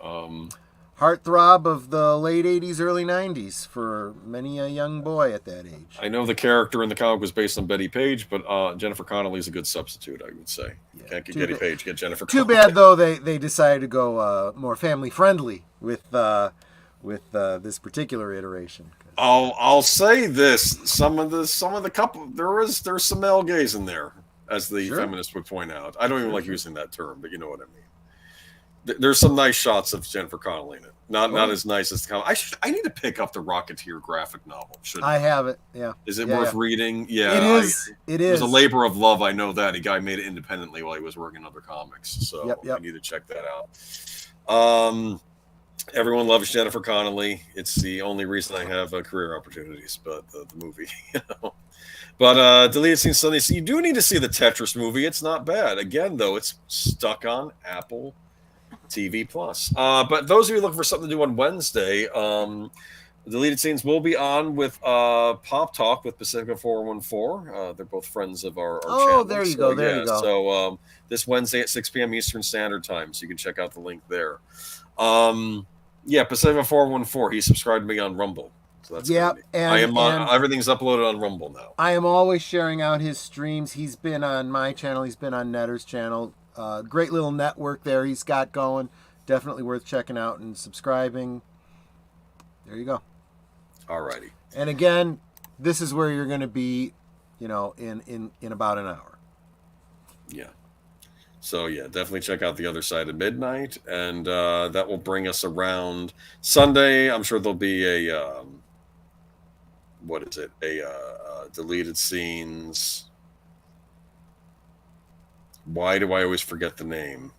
Heartthrob of the late 80s, early 90s for many a young boy at that age. I know the character in the comic was based on Betty Page, but Jennifer Connelly is a good substitute, I would say. Yeah. Can't get Betty Page, get Jennifer Too Connelly. bad, though, they decided to go more family-friendly with this particular iteration. I'll say this: some of the couple there's some male gaze in there. as the Sure. feminists would point out. I don't even like using that term, but you know what I mean. There's some nice shots of Jennifer Connelly in it. Not as nice as the. I need to pick up the Rocketeer graphic novel. I have it. Yeah. Is it Yeah, worth yeah. reading? Yeah. It is. It It was is. a labor of love. I know that. A guy made it independently while he was working on other comics. So Yep. I need to check that out. Everyone loves Jennifer Connelly. It's the only reason I have career opportunities, but the movie, you know. But deleted scene Sunday. So you do need to see the Tetris movie. It's not bad. Again, though, it's stuck on Apple TV Plus. But those of you looking for something to do on Wednesday, deleted scenes will be on with Pop Talk with Pacifica 414. They're both friends of our channel. There you go. There you go. So this Wednesday at 6 p.m. Eastern Standard Time. So you can check out the link there. Pacifica 414. He subscribed to me on Rumble. So that's and I am on, everything's uploaded on Rumble now. I am always sharing out his streams. He's been on my channel. He's been on Netter's channel. Great little network there he's got going. Definitely worth checking out and subscribing. There you go. Alrighty. And again, this is where you're going to be, in about an hour. Yeah. So yeah, definitely check out The Other Side of Midnight, and that will bring us around Sunday. I'm sure there'll be a deleted scenes. Why do I always forget the name?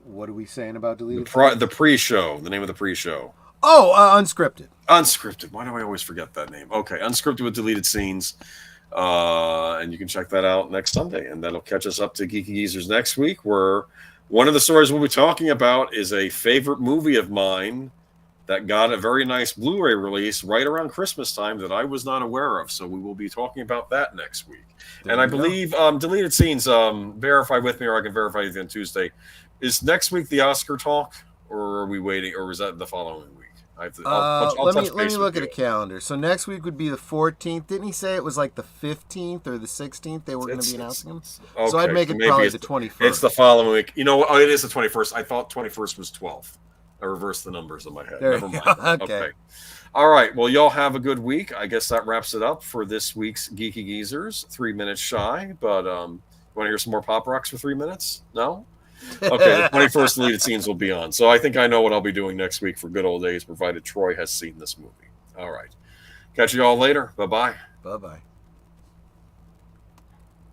What are we saying about deleted? The pre-show. The name of the pre-show. Oh, Unscripted. Unscripted. Why do I always forget that name? Okay, Unscripted with deleted scenes. And you can check that out next Sunday, and that'll catch us up to Geeky Geezers next week, where one of the stories we'll be talking about is a favorite movie of mine that got a very nice Blu-ray release right around Christmas time that I was not aware of. So we will be talking about that next week. And I believe deleted scenes, verify with me, or I can verify with you on Tuesday. Is next week the Oscar talk, or are we waiting, or is that the following week? I have to, let me look at a calendar. So next week would be the 14th. Didn't he say it was like the 15th or the 16th they were going to be announcing him? Okay, so I'd make it probably the 21st. It's the following week. You know, it is the 21st. I thought 21st was 12th. I reversed the numbers in my head. Never mind. Okay. All right. Well, y'all have a good week. I guess that wraps it up for this week's Geeky Geezers. 3 minutes shy, but you want to hear some more pop rocks for 3 minutes? No? Okay, the 21st deleted scenes will be on. So I think I know what I'll be doing next week for good old days, provided Troy has seen this movie. All right. Catch you all later. Bye-bye. Bye-bye.